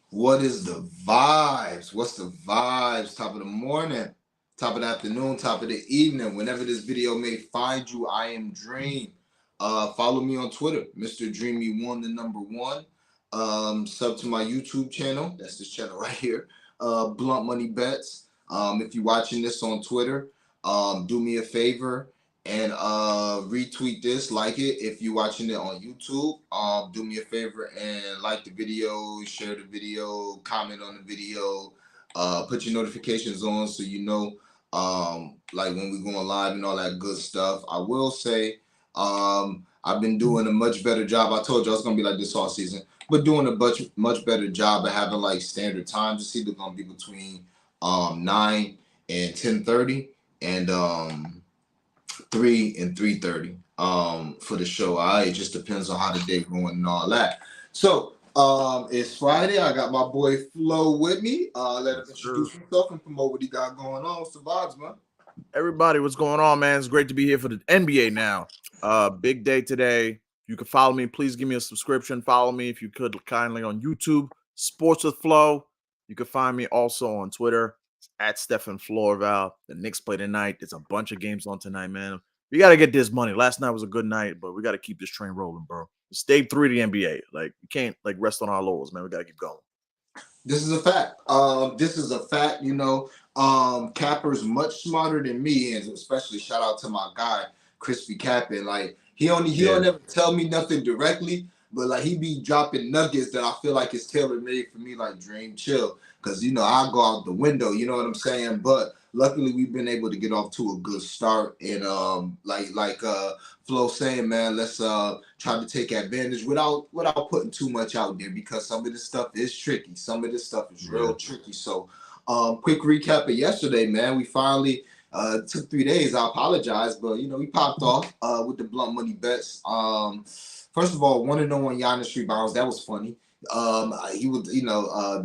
What is the vibes? What's the vibes? Top of the morning, top of the afternoon, top of the evening. Whenever this video may find you, I am Dream. Follow me on Twitter, Mr. Dreamy1, the number one. Sub to my YouTube channel. That's this channel right here. Blunt Money Bets. If you're watching this on Twitter, do me a favor and retweet this, like it. If you're watching it on YouTube, do me a favor and like the video, share the video, comment on the video, put your notifications on so you know like when we're going live and all that good stuff. I will say I've been doing a much better job. I told you I was gonna be like this all season, but doing a much better job of having like standard times. It's either gonna be between 9 and 10:30 and 3 and 3:30 for the show. It just depends on how the day going and all that. So it's Friday. I got my boy Flo with me. Let him introduce himself and promote what he got going on. What's the vibes, man? Everybody, what's going on, man? It's great to be here for the NBA now. Big day today. You can follow me. Please give me a subscription. Follow me if you could kindly on YouTube, Sports with Flo. You can find me also on Twitter at Stephen Florval. The Knicks play tonight. There's a bunch of games on tonight, man. We got to get this money. Last night was a good night, but we got to keep this train rolling, bro. It's day 3 of the NBA. Like, we can't like rest on our laurels, man. We got to keep going. This is a fact. This is a fact. Capper's much smarter than me, and especially shout out to my guy Crispy Capper. Like he don't ever tell me nothing directly, but like he be dropping nuggets that I feel like is tailor made for me. Like Dream, chill, because I go out the window. You know what I'm saying? But luckily we've been able to get off to a good start, and Flo saying, man, let's try to take advantage without putting too much out there because some of this stuff is tricky. Some of this stuff is real tricky. So, quick recap of yesterday, man. We finally took 3 days. I apologize, but we popped off with the blunt money bets. First of all, 1-0 Giannis rebounds. That was funny. He was,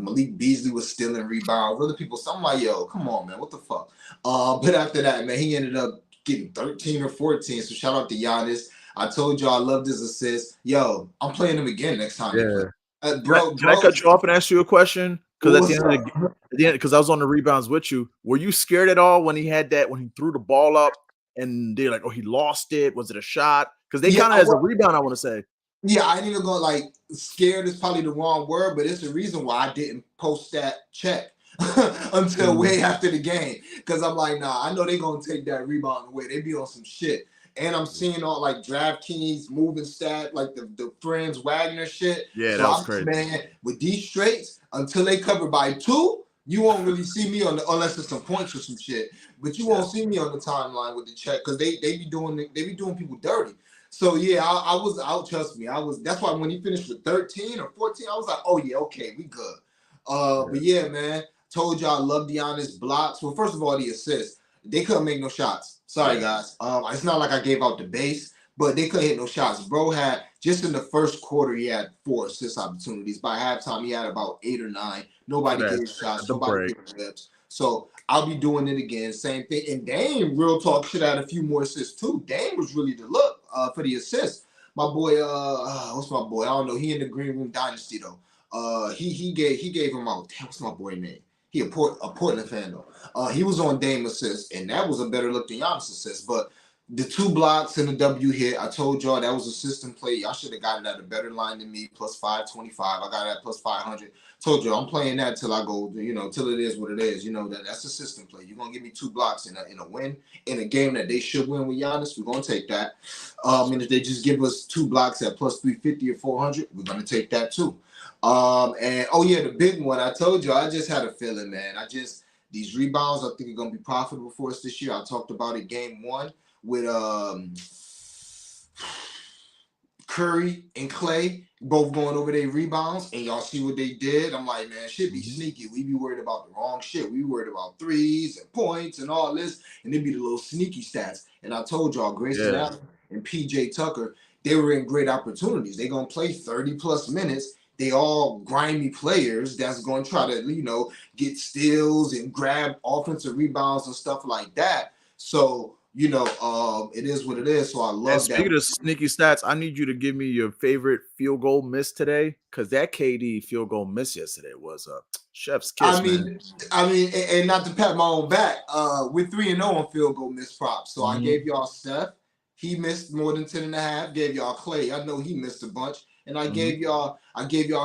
Malik Beasley was stealing rebounds. Other people, so I'm like, yo, come on, man, what the fuck? But after that, man, he ended up getting 13 or 14. So shout out to Giannis. I told y'all I loved his assist. Yo, I'm playing him again next time he plays. Can I cut you off and ask you a question? Because at the end of Up? because I was on the rebounds with you. Were you scared at all when he had that when he threw the ball up and they're like, oh, he lost it? Was it a shot? Because they kind of as a rebound, I want to say. Yeah, I ain't even going like scared is probably the wrong word, but it's the reason why I didn't post that check until way after the game. Because I'm like, nah, I know they're gonna take that rebound away. They be on some shit. And I'm seeing all like DraftKings moving stat, like the Friends Wagner shit. Yeah, so that was crazy. Man, with these straights, until they cover by 2, you won't really see me on unless it's some points or some shit. But you won't see me on the timeline with the check because they be doing people dirty. So yeah, I was out. Trust me, I was. That's why when he finished with 13 or 14, I was like, oh yeah, okay, we good. But yeah, man, told y'all I love Giannis blocks. Well, first of all, the assists. They couldn't make no shots. Sorry, guys. It's not like I gave out the base, but they couldn't hit no shots. Bro had just in the first quarter, he had 4 assist opportunities. By halftime, he had about 8 or 9. Nobody gave shots. Nobody gave lips. So I'll be doing it again. Same thing. And Dame, real talk, should have had a few more assists too. Dame was really the look for the assists. My boy, what's my boy? I don't know. He in the Green Room Dynasty though. He gave him out. Damn, what's my boy name? He a Portland fan though. He was on Dame assist, and that was a better look than Giannis assist. But the 2 blocks and the W hit, I told y'all that was a system play. Y'all should have gotten at a better line than me, plus 525. I got it at plus 500. Told you I'm playing that till I go, till it is what it is. That's a system play. You're gonna give me 2 blocks in a win in a game that they should win with Giannis. We're gonna take that. And if they just give us 2 blocks at plus 350 or 400, we're gonna take that too. And oh yeah, the big one. I told you I just had a feeling, man. These rebounds I think are gonna be profitable for us this year. I talked about it game 1 with Curry and Clay both going over their rebounds, and y'all see what they did. I'm like, man, shit be sneaky. We be worried about the wrong shit. We worried about threes and points and all this, and it be the little sneaky stats. And I told y'all, Grayson Allen and PJ Tucker, they were in great opportunities. They're gonna play 30 plus minutes. They all grimy players that's gonna try to, get steals and grab offensive rebounds and stuff like that. So it is what it is. So I And love that. speaking of sneaky stats, I need you to give me your favorite field goal miss today, because that KD field goal miss yesterday was a chef's kiss, I man. mean, and not to pat my own back, we're 3-0 on field goal miss props. So I Mhm. gave y'all Steph. He missed more than 10 and a half. Gave y'all Clay. I know he missed a bunch. And I Mhm. gave y'all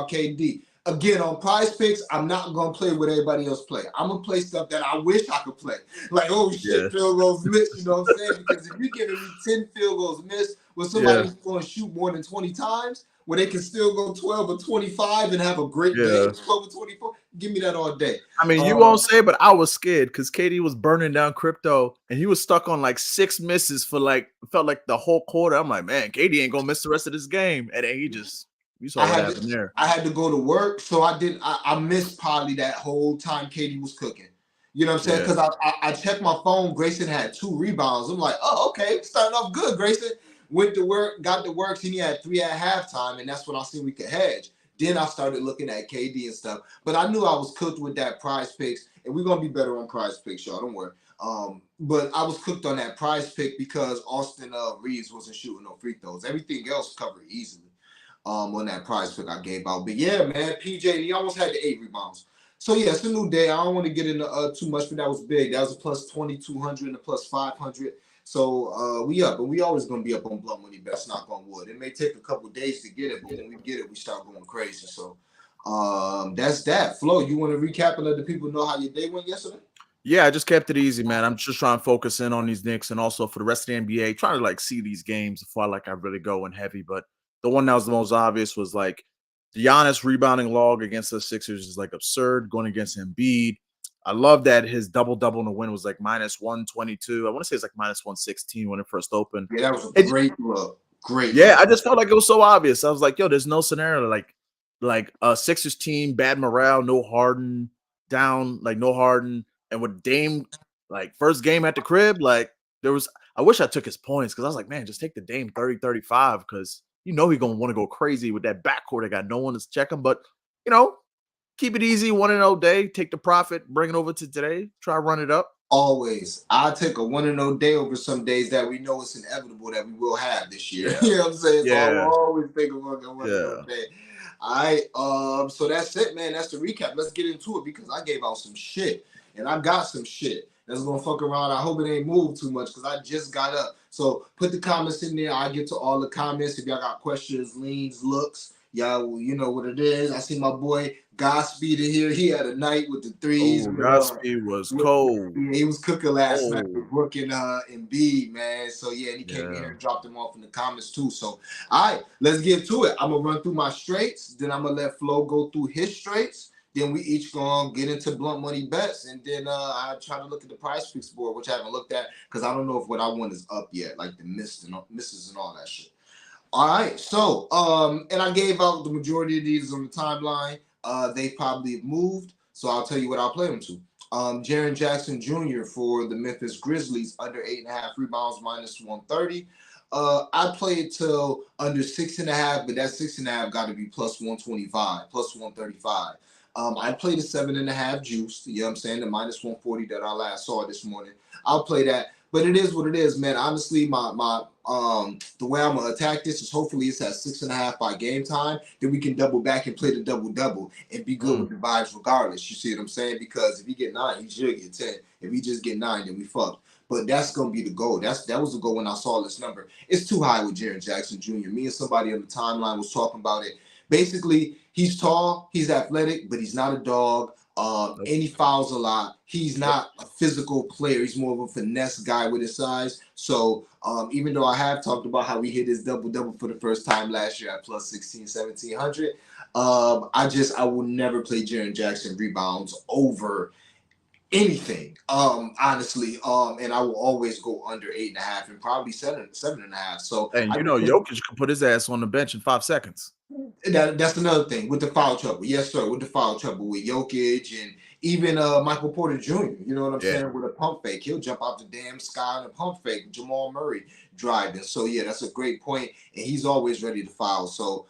KD. Again, on prize picks, I'm not gonna play what everybody else play. I'm gonna play stuff that I wish I could play. Like, oh Yeah. shit, field goals missed, you know what I'm saying? Because if you're giving me 10 field goals missed with somebody Yeah. who's gonna shoot more than 20 times, where they can still go 12 or 25 and have a great game, Yeah. 12 or 24, give me that all day. I mean, you won't say, but I was scared because KD was burning down crypto and he was stuck on like 6 misses for like felt like the whole quarter. I'm like, man, KD ain't gonna miss the rest of this game. And then you saw I what had happened to there. I had to go to work, so I missed probably that whole time Katie was cooking. You know what I'm saying? Yeah. Because I checked my phone. Grayson had 2 rebounds. I'm like, oh, okay, starting off good, Grayson. Went to work, got to work, and he had 3 at halftime, and that's when I seen we could hedge. Then I started looking at KD and stuff. But I knew I was cooked with that prize picks, and we're gonna be better on prize picks, y'all. Don't worry. But I was cooked on that prize pick because Austin Reeves wasn't shooting no free throws. Everything else covered easily on that prize pick I gave out. But yeah, man, PJ, he almost had the 8 rebounds. So yeah, it's a new day. I don't want to get into too much, but that was big. That was a plus 2,200 and a plus 500. So we up, and we always gonna be up on Blunt Money Best. Knock on wood. It may take a couple days to get it, but when we get it, we start going crazy. So that's that. Flo, you want to recap and let the people know how your day went yesterday? Yeah, I just kept it easy, man. I'm just trying to focus in on these Knicks and also for the rest of the NBA, trying to like see these games before I really go in heavy. But the one that was the most obvious was like the Giannis rebounding log against the Sixers is like absurd going against Embiid. I love that his double double in the win was like minus 122. I want to say it's like minus 116 when it first opened. Yeah, that was a It, great look. Great yeah, look. I just felt like it was so obvious. I was like, yo, there's no scenario like a Sixers team, bad morale, no Harden, down, like no Harden, and with Dame, like first game at the crib, like there was I wish I took his points because I was like, man, just take the Dame 30-35 because you know he's gonna want to go crazy with that backcourt. I got no one to check him, but you know, keep it easy, 1-0 day, take the profit, bring it over to today, try to run it up. Always. I take a 1-0 day over some days that we know it's inevitable that we will have this year. Yeah. You know what I'm saying? So I will Yeah. always take a 1-0 Yeah. day. All right. So that's it, man. That's the recap. Let's get into it because I gave out some shit. And I got some shit that's gonna fuck around. I hope it ain't moved too much because I just got up. So put the comments in there. I get to all the comments. If y'all got questions, leans, looks, y'all, you know what it is. I see my boy Godspeed in here. He had a night with the threes. Oh, Godspeed was cold. He was cooking last night Oh, with Brook and Embiid, man. So yeah, and he came in here yeah. and dropped them off in the comments too. So all right, let's get to it. I'm gonna run through my straights, then I'm gonna let Flo go through his straights. Then we each gonna get into blunt money bets, and then I try to look at the price picks board, which I haven't looked at because I don't know if what I want is up yet, like the misses and all that shit. All right, so and I gave out the majority of these on the timeline. They probably moved, so I'll tell you what I'll play them to. Jaren Jackson Jr. for the Memphis Grizzlies under 8.5 rebounds minus 130. I played till under 6.5, but that 6.5 got to be plus 125, plus 135. I played a 7.5 juice. You know what I'm saying? The minus 140 that I last saw this morning. I'll play that. But it is what it is, man. Honestly, my the way I'm gonna attack this is hopefully it's at 6.5 by game time. Then we can double back and play the double and be good with the vibes regardless. You see what I'm saying? Because if he get 9, he should get 10. If he just get 9, then we fucked. But that's gonna be the goal. That was the goal when I saw this number. It's too high with Jaren Jackson Jr. Me and somebody on the timeline was talking about it. Basically, he's tall, he's athletic, but he's not a dog. Nope. And he fouls a lot. He's Yep. not a physical player. He's more of a finesse guy with his size. So even though I have talked about how he hit his double-double for the first time last year at plus 16, 1700, I will never play Jaren Jackson rebounds over anything, honestly. And I will always go under 8.5 and probably 7.5. So And I you know, just think Jokic could put his ass on the bench in 5 seconds. that's another thing with the foul trouble. Yes, sir, with the foul trouble with Jokic and even Michael Porter Jr. You know what I'm Yeah. saying? With a pump fake, he'll jump out the damn sky in a pump fake. Jamal Murray driving. So yeah, that's a great point, and he's always ready to foul. So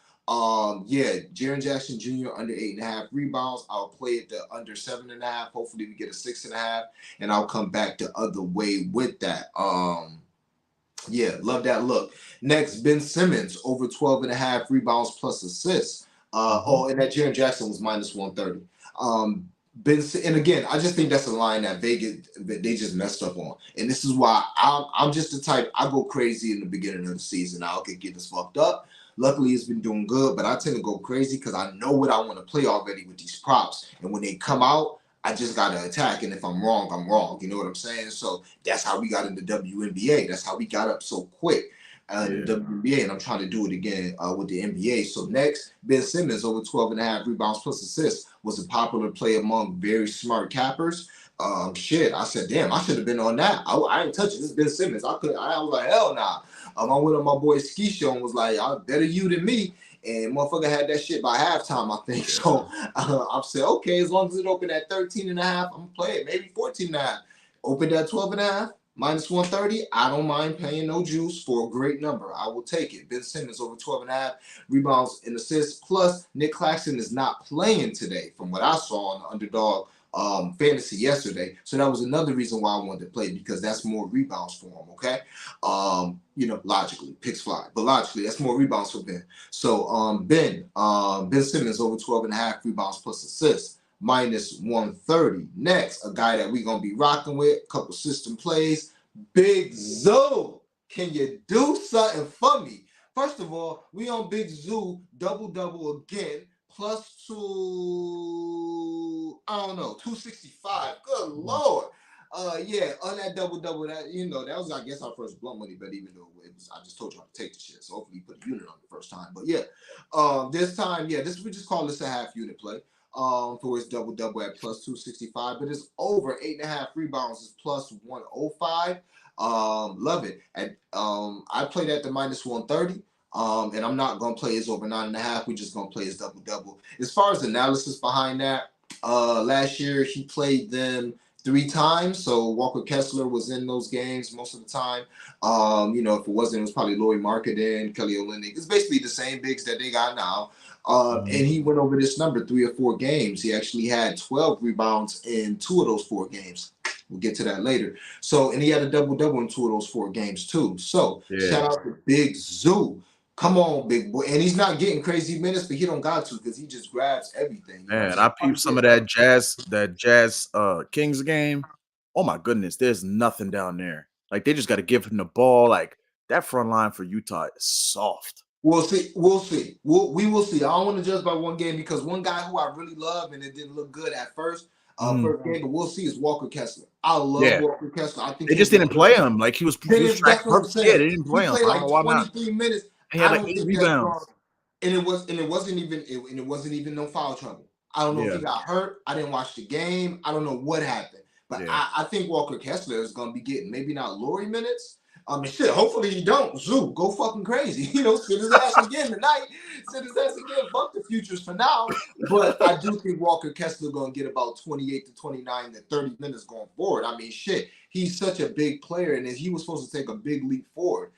Yeah, Jaren Jackson Jr. under 8.5 rebounds. I'll play it to under 7.5. Hopefully we get a 6.5, and I'll come back the other way with that. Yeah, love that look. Next, Ben Simmons over 12.5 rebounds plus assists. And that Jaren Jackson was minus 130. And again, I just think that's a line that Vegas that they just messed up on. And this is why I'm just the type, I go crazy in the beginning of the season. I could get this fucked up. Luckily, it's been doing good, but I tend to go crazy because I know what I want to play already with these props. And when they come out, I just got to attack. And if I'm wrong, I'm wrong. You know what I'm saying? So that's how we got into WNBA. That's how we got up so quick in the WNBA. And I'm trying to do it again with the NBA. So next, Ben Simmons over 12.5 rebounds plus assists was a popular play among very smart cappers. I said, damn, I should have been on that. I ain't touching this Ben Simmons. I was like, hell nah. I went on my boy's ski show and was like, better you than me. And motherfucker had that shit by halftime, I think. So I said, okay, as long as it opened at 13.5, I'm going to play it. Maybe 14.5. Opened at 12.5, minus 130. I don't mind paying no juice for a great number. I will take it. Ben Simmons over 12.5 rebounds and assists. Plus, Nick Claxton is not playing today from what I saw on the Underdog fantasy yesterday. So that was another reason why I wanted to play, because that's more rebounds for him. Okay. Logically, picks fly, but logically, that's more rebounds for Ben. So Ben Simmons over 12.5 rebounds plus assists, minus 130. Next, a guy that we're gonna be rocking with, a couple system plays. Big Zoo, can you do something for me? First of all, we on Big Zoo double again. Plus 265. Good Lord. On that double, that was, I guess, our first blunt money bet, even though I just told you how to take the shit. So hopefully you put a unit on the first time. But yeah, this time, we just call this a half unit play. For his double at plus 265, but it's over 8.5 rebounds is plus 105. Love it. And I played at the minus 130. And I'm not gonna play his over 9.5. We're just gonna play his double. As far as analysis behind that, last year he played them 3 times. So Walker Kessler was in those games most of the time. If it wasn't, it was probably Lauri Markkanen, Kelly Olynyk. It's basically the same bigs that they got now. And he went over this number 3 or 4 games. He actually had 12 rebounds in 2 of those 4 games. We'll get to that later. So, and he had a double in 2 of those 4 games too. So shout out to Big Zoo. Come on, big boy. And he's not getting crazy minutes, but he don't got to because he just grabs everything. Man, I peeped some of that Jazz Kings game. Oh my goodness, there's nothing down there. Like, they just got to give him the ball. Like, that front line for Utah is soft. We'll see. We will see. I don't want to judge by one game because one guy who I really love and it didn't look good at first game, but we'll see, is Walker Kessler. I love Walker Kessler. I think they just didn't play him. Like, he was that's what I'm saying. Yeah, they didn't play him. He played like 23 minutes. He had like 8 rebounds. And it wasn't even no foul trouble. I don't know if he got hurt. I didn't watch the game. I don't know what happened. But I think Walker Kessler is gonna be getting maybe not Lauri minutes. Hopefully he don't. Zoo, go fucking crazy. Sit his ass again tonight. Sit his ass again. Fuck the futures for now. But I do think Walker Kessler gonna get about 28 to 29 to 30 minutes going forward. He's such a big player, and he was supposed to take a big leap forward.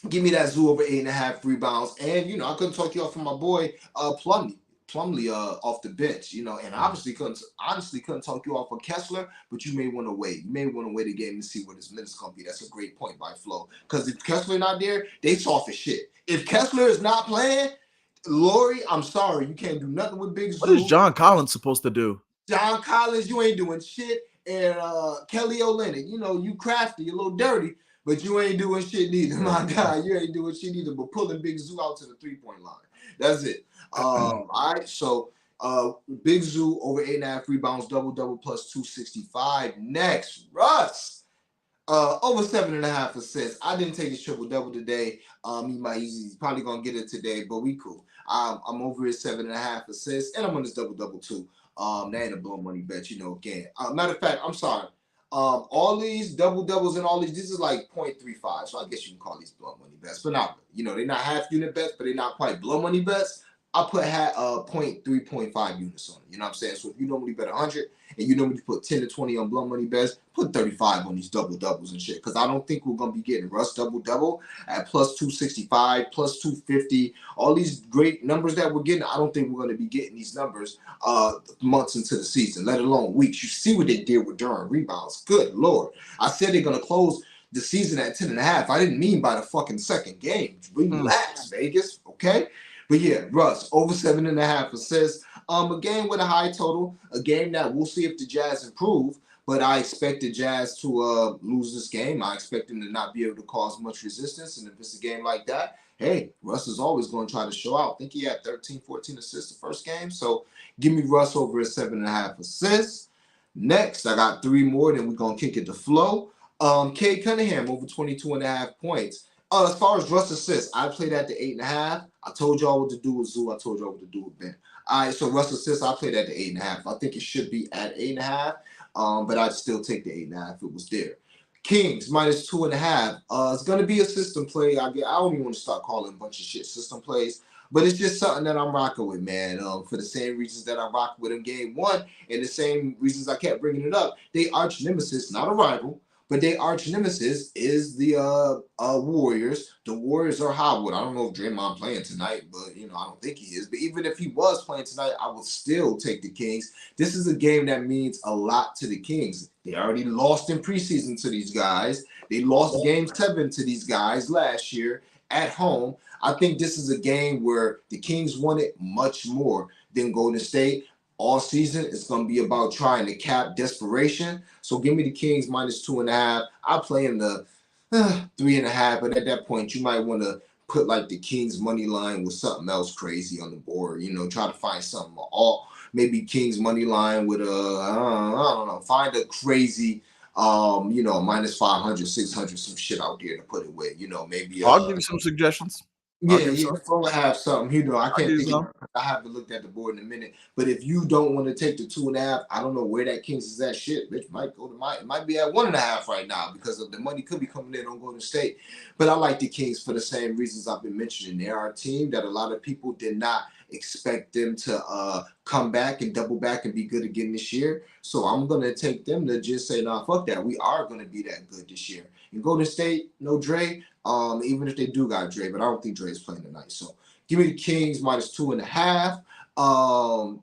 Give me that Zoo over 8.5 rebounds. And, I couldn't talk you off from my boy Plumlee off the bench, and obviously couldn't talk you off of Kessler, but you may want to wait. You may want to wait a game to see what his minutes going to be. That's a great point by Flo. Because if Kessler not there, they soft as shit. If Kessler is not playing, Lauri, I'm sorry. You can't do nothing with Big Zoo. What is John Collins supposed to do? John Collins, you ain't doing shit. And Kelly Olynyk, you crafty, you a little dirty. But you ain't doing shit neither, my guy. You ain't doing shit neither but pulling Big Zoo out to the 3-point line. That's it. All right, so Big Zoo over 8.5 rebounds, double plus 265. Next, Russ over 7.5 assists. I didn't take his triple-double today. He's probably going to get it today, but we cool. I'm over his 7.5 assists, and I'm on his double too. That ain't a blow money bet, again. Matter of fact, I'm sorry. All these doubles and all these is like 0.35. So I guess you can call these blow money bets, but not, they're not half unit bets, but they're not quite blow money bets. I put 0.3.5 units on it. You know what I'm saying? So if you normally bet 100 and you normally put 10 to 20 on blunt money bets, put 35 on these double doubles and shit. Because I don't think we're gonna be getting Russ double double at plus 265, plus 250. All these great numbers that we're getting, I don't think we're gonna be getting these numbers months into the season, let alone weeks. You see what they did with Durham rebounds. Good lord. I said they're gonna close the season at 10.5. I didn't mean by the fucking second game. Relax, Vegas. Okay. But yeah, Russ over 7.5 assists. A game with a high total, a game that we'll see if the Jazz improve. But I expect the Jazz to lose this game. I expect them to not be able to cause much resistance. And if it's a game like that, hey, Russ is always going to try to show out. I think he had 13, 14 assists the first game. So give me Russ over at 7.5 assists. Next, I got 3 more. Then we're going to kick it to Flo. Cade Cunningham over 22.5 points. As far as Russ assists, I played at the 8.5. I told y'all what to do with Zoo. I told y'all what to do with Ben. All right, so Russ assists, I played at the 8.5. I think it should be at 8.5, but I'd still take the 8.5 if it was there. Kings minus 2.5. It's gonna be a system play. I don't even want to start calling a bunch of shit system plays, but it's just something that I'm rocking with, man. For the same reasons that I rocked with in game 1, and the same reasons I kept bringing it up. They arch nemesis, not a rival. But their arch nemesis is the Warriors. The Warriors are hobbled. I don't know if Draymond playing tonight, but I don't think he is. But even if he was playing tonight, I would still take the Kings. This is a game that means a lot to the Kings. They already lost in preseason to these guys. They lost game 7 to these guys last year at home. I think this is a game where the Kings want it much more than Golden State. All season, it's going to be about trying to cap desperation. So give me the Kings minus 2.5. I play in the 3.5, but at that point, you might want to put like the Kings money line with something else crazy on the board. Try to find something. Maybe Kings money line with I don't know, find a crazy minus 500, 600, some shit out there to put it with. Maybe I'll give you some suggestions. Yeah, Flo have something. I can't think of it. I haven't looked at the board in a minute. But if you don't want to take the 2.5, I don't know where that Kings is at. Shit, bitch might go to it might be at 1.5 right now because of the money could be coming in on Golden State. But I like the Kings for the same reasons I've been mentioning. They are a team that a lot of people did not expect them to come back and double back and be good again this year. So I'm gonna take them to just say, nah, fuck that. We are gonna be that good this year. In Golden State, no Dre. Even if they do got Dre, but I don't think Dre is playing tonight. So give me the Kings minus 2.5.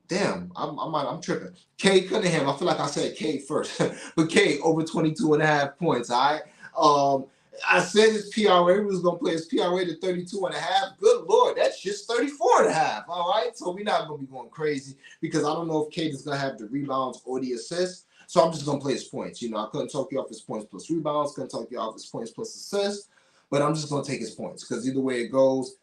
Damn, I'm tripping. Cade Cunningham, I feel like I said Cade first, but Cade over 22.5 points. All right. I said his PRA was gonna play his PRA to 32.5. Good lord, that's just 34.5. All right, so we're not gonna be going crazy because I don't know if Cade is gonna have the rebounds or the assists. So I'm just gonna play his points. I couldn't talk you off his points plus rebounds, couldn't talk you off his points plus assists. But I'm just going to take his points because either way it goes,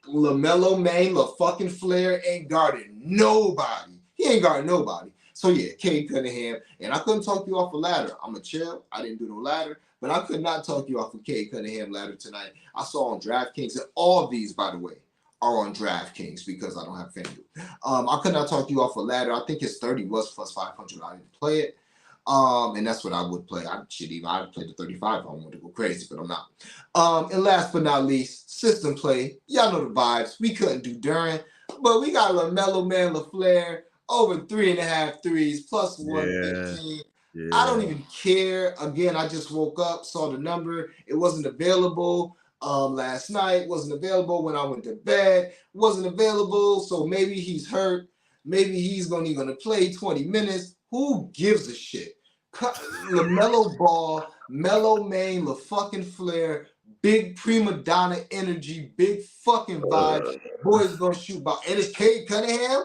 LaMelo Main, fucking Flair ain't guarding nobody. He ain't guarding nobody. So yeah, Cade Cunningham. And I couldn't talk you off a ladder. I'm a chill. I didn't do no ladder. But I could not talk you off a Cade Cunningham ladder tonight. I saw on DraftKings, and all of these, by the way, are on DraftKings because I don't have FanDuel. I could not talk you off a ladder. I think his 30 was plus 500. I didn't play it. And that's what I would play. I'd play the 35 if I wanted to go crazy, but I'm not. And last but not least, system play. Y'all know the vibes. We couldn't do Duran, but we got LaMelo Man LaFleur over 3.5 threes plus 115. Yeah. I don't even care. Again, I just woke up, saw the number. It wasn't available last night. Wasn't available when I went to bed. Wasn't available. So maybe he's hurt. Maybe he's only going to play 20 minutes. Who gives a shit? LaMelo Ball, Melo Main, LaFucking Flair, big prima donna energy, big fucking vibes. Boys gonna shoot about. And it's Cade Cunningham.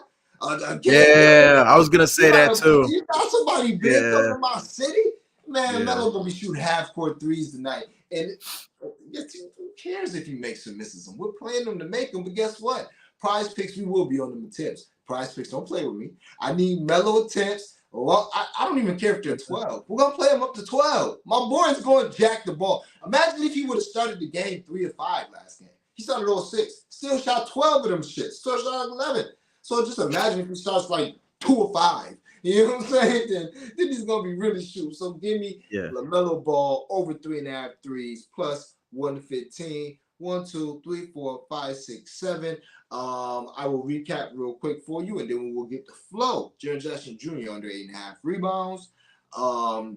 Yeah, I was gonna say that too. You got somebody big coming to my city, man. Melo gonna be shooting half-court threes tonight. And who cares if he makes some misses them? We're playing them to make them, but guess what? Prize Picks, we will be on them attempts. Prize Picks, don't play with me. I need Melo attempts. Well, I don't even care if they're 12. We're going to play him up to 12. My boy's going to jack the ball. Imagine if he would have started the game 3 or 5 last game. He started all 6. Still shot 12 of them shit. Still shot 11. So just imagine if he starts like 2 or 5. You know what I'm saying? Then he's going to be really shooting. So give me LaMelo Ball over 3.5 threes plus 115. 1, 2, 3, 4, 5, 6, 7. I will recap real quick for you, and then we will get the flow. Jaren Jackson Jr. under 8.5 rebounds.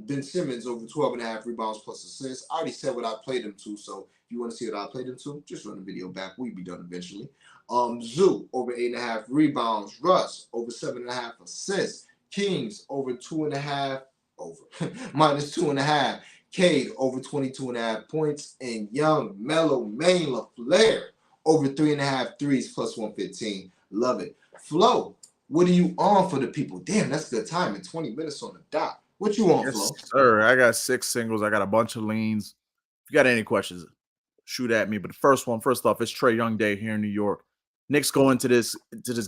Ben Simmons over 12.5 rebounds plus assists. I already said what I played him to, so if you want to see what I played him to, just run the video back. We'll be done eventually. Zoo over 8.5 rebounds. Russ over 7.5 assists. Kings over 2.5 over minus 2.5. Cade over 22.5 points, and Young Mellow Main LaFleur over 3.5 threes plus 115. Love it. Flo, what are you on for the people? Damn, that's good time. In 20 minutes on the dot. What you on, Yes, Flo? sir. I got 6 singles. I got a bunch of leans. If you got any questions, shoot at me. But the first off, it's Trae Young Day here in New York. Knicks go into this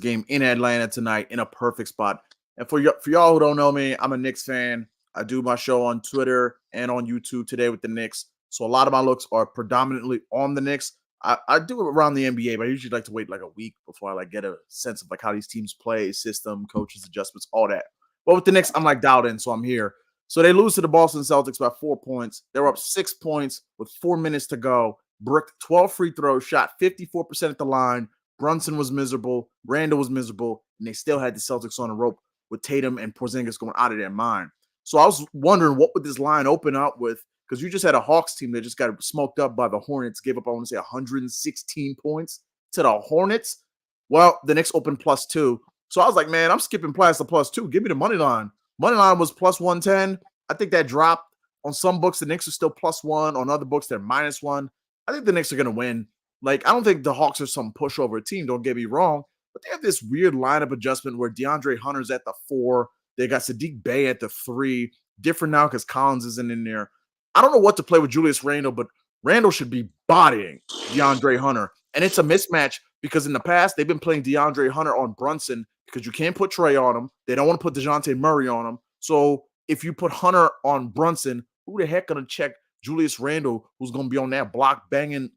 game in Atlanta tonight in a perfect spot. And for y'all who don't know me, I'm a Knicks fan. I do my show on Twitter and on YouTube today with the Knicks. So a lot of my looks are predominantly on the Knicks. I do it around the NBA, but I usually like to wait like a week before I like get a sense of like how these teams play, system, coaches, adjustments, all that. But with the Knicks, I'm like dialed in, so I'm here. So they lose to the Boston Celtics by 4 points. They're up 6 points with 4 minutes to go. Bricked 12 free throws, shot 54% at the line. Brunson was miserable. Randall was miserable. And they still had the Celtics on the rope with Tatum and Porzingis going out of their mind. So I was wondering what would this line open up with, because you just had a Hawks team that just got smoked up by the Hornets, gave up, I want to say, 116 points to the Hornets. Well, the Knicks opened +2. So I was like, man, I'm skipping past the +2. Give me the money line. Money line was +110. I think that dropped. On some books, the Knicks are still +1. On other books, they're -1. I think the Knicks are going to win. Like, I don't think the Hawks are some pushover team, don't get me wrong. But they have this weird lineup adjustment where DeAndre Hunter's at the 4. They got Sadiq Bey at the 3. Different now because Collins isn't in there. I don't know what to play with Julius Randle, but Randle should be bodying DeAndre Hunter. And it's a mismatch because in the past, they've been playing DeAndre Hunter on Brunson because you can't put Trae on him. They don't want to put DeJounte Murray on him. So if you put Hunter on Brunson, who the heck going to check Julius Randle, who's going to be on that block banging?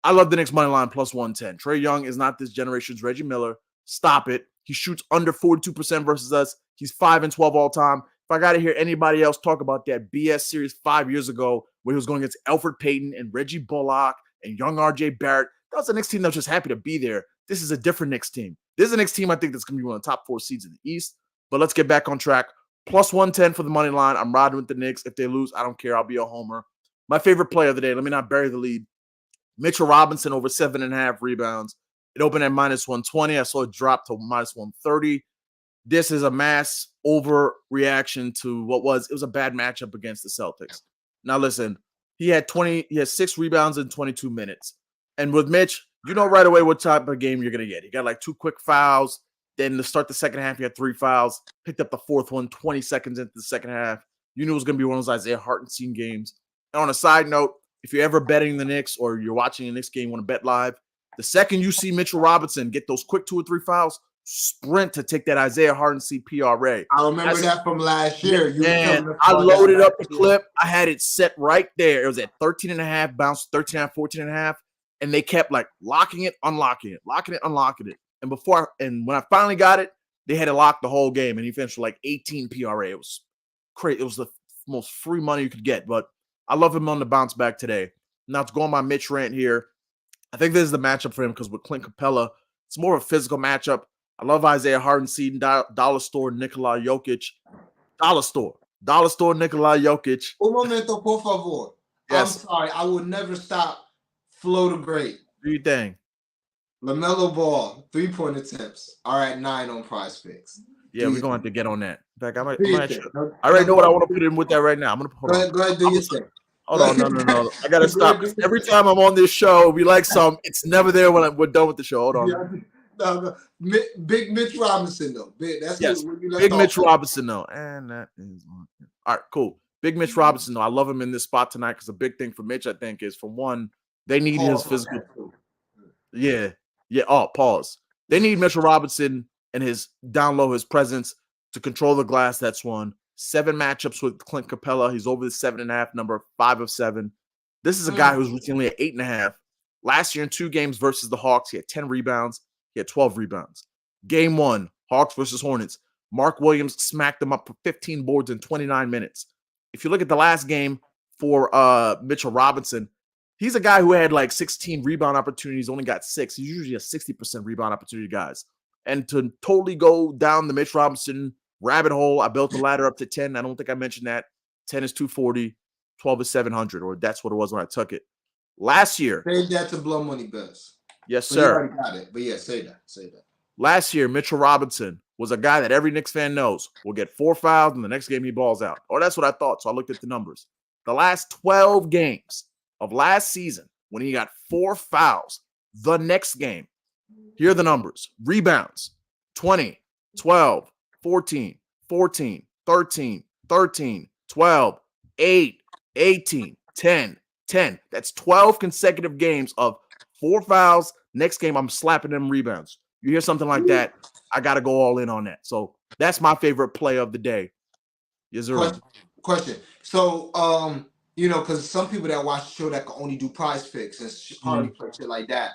I love the Knicks money line +110. Trae Young is not this generation's Reggie Miller. Stop it. He shoots under 42% versus us. He's 5-12 all time. If I got to hear anybody else talk about that BS series 5 years ago where he was going against Elfrid Payton and Reggie Bullock and young RJ Barrett, that was a Knicks team that was just happy to be there. This is a different Knicks team. This is a Knicks team I think that's going to be one of the top 4 seeds in the East. But let's get back on track. +110 for the money line. I'm riding with the Knicks. If they lose, I don't care. I'll be a homer. My favorite player of the day, let me not bury the lead. Mitchell Robinson over 7.5 rebounds. It opened at -120. I saw it drop to -130. This is a mass overreaction to what was a bad matchup against the Celtics. Now listen, he had 6 rebounds in 22 minutes. And with Mitch, you know right away what type of game you're gonna get. He got like 2 quick fouls. Then to start the second half, he had 3 fouls, picked up the 4th one 20 seconds into the second half. You knew it was gonna be one of those Isaiah Hartenstein games. And on a side note, if you're ever betting the Knicks or you're watching the Knicks game, want to bet live, the second you see Mitchell Robinson get those quick 2 or 3 fouls, sprint to take that Isaiah Hartenstein PRA. I remember that from last year. And I loaded up the clip. I had it set right there. It was at 13.5, bounced 13.5, 14.5, and they kept like locking it, unlocking it, locking it, unlocking it. And when I finally got it, they had to lock the whole game, and he finished with like 18 PRA. It was crazy. It was the most free money you could get, but I love him on the bounce back today. Now to go on my Mitch rant here, I think this is the matchup for him because with Clint Capella, it's more of a physical matchup. I love Isaiah Hartenstein, Dollar Store, Nikola Jokic. Dollar Store, Nikola Jokic. Un momento, por favor. Yes. I'm sorry. I will never stop Flo the Great. Do you think? LaMelo Ball, 3-point attempts are at 9 on PrizePicks. Yeah, we're going to have to get on that. In fact, I I already know what I want to put in with that right now. I'm going to put Go ahead, do your thing. Hold on, no. I got to stop. Every time I'm on this show, we like some. It's never there when we're done with the show. Hold on. Yeah, no. Big Mitch Robinson, though. Big Mitch Robinson, though. And that is all right, cool. Big Mitch Robinson, though. I love him in this spot tonight because the big thing for Mitch, I think, is for one, they need his physical. Yeah. Oh, pause. They need Mitchell Robinson and his down low, his presence to control the glass. That's one. 7 matchups with Clint Capella. He's over the 7.5 number, 5 of 7. This is a guy who's routinely at 8.5. Last year in 2 games versus the Hawks, he had 10 rebounds. He had 12 rebounds. Game 1, Hawks versus Hornets. Mark Williams smacked them up for 15 boards in 29 minutes. If you look at the last game for Mitchell Robinson, He's a guy who had like 16 rebound opportunities, only got 6. He's usually a 60% rebound opportunity guys. And to totally go down the Mitch Robinson rabbit hole, I built the ladder up to 10. I don't think I mentioned that. 10 is 240, 12 is 700, or that's what it was when I took it. Last year. Say that to Blow Money Best. Yes, But sir. you already got it. But yeah, say that. Say that. Last year, Mitchell Robinson was a guy that every Knicks fan knows will get 4 fouls, and the next game he balls out. Or that's what I thought. So I looked at the numbers. The last 12 games of last season, when he got 4 fouls, the next game, here are the numbers. Rebounds, 20, 12, 14, 14, 13, 13, 12, 8, 18, 10, 10. That's 12 consecutive games of 4 fouls. Next game, I'm slapping them rebounds. You hear something like that, I got to go all in on that. So that's my favorite play of the day. Yes, sir. Question. So, you know, because some people that watch the show that can only do prize picks and hardly play shit like that.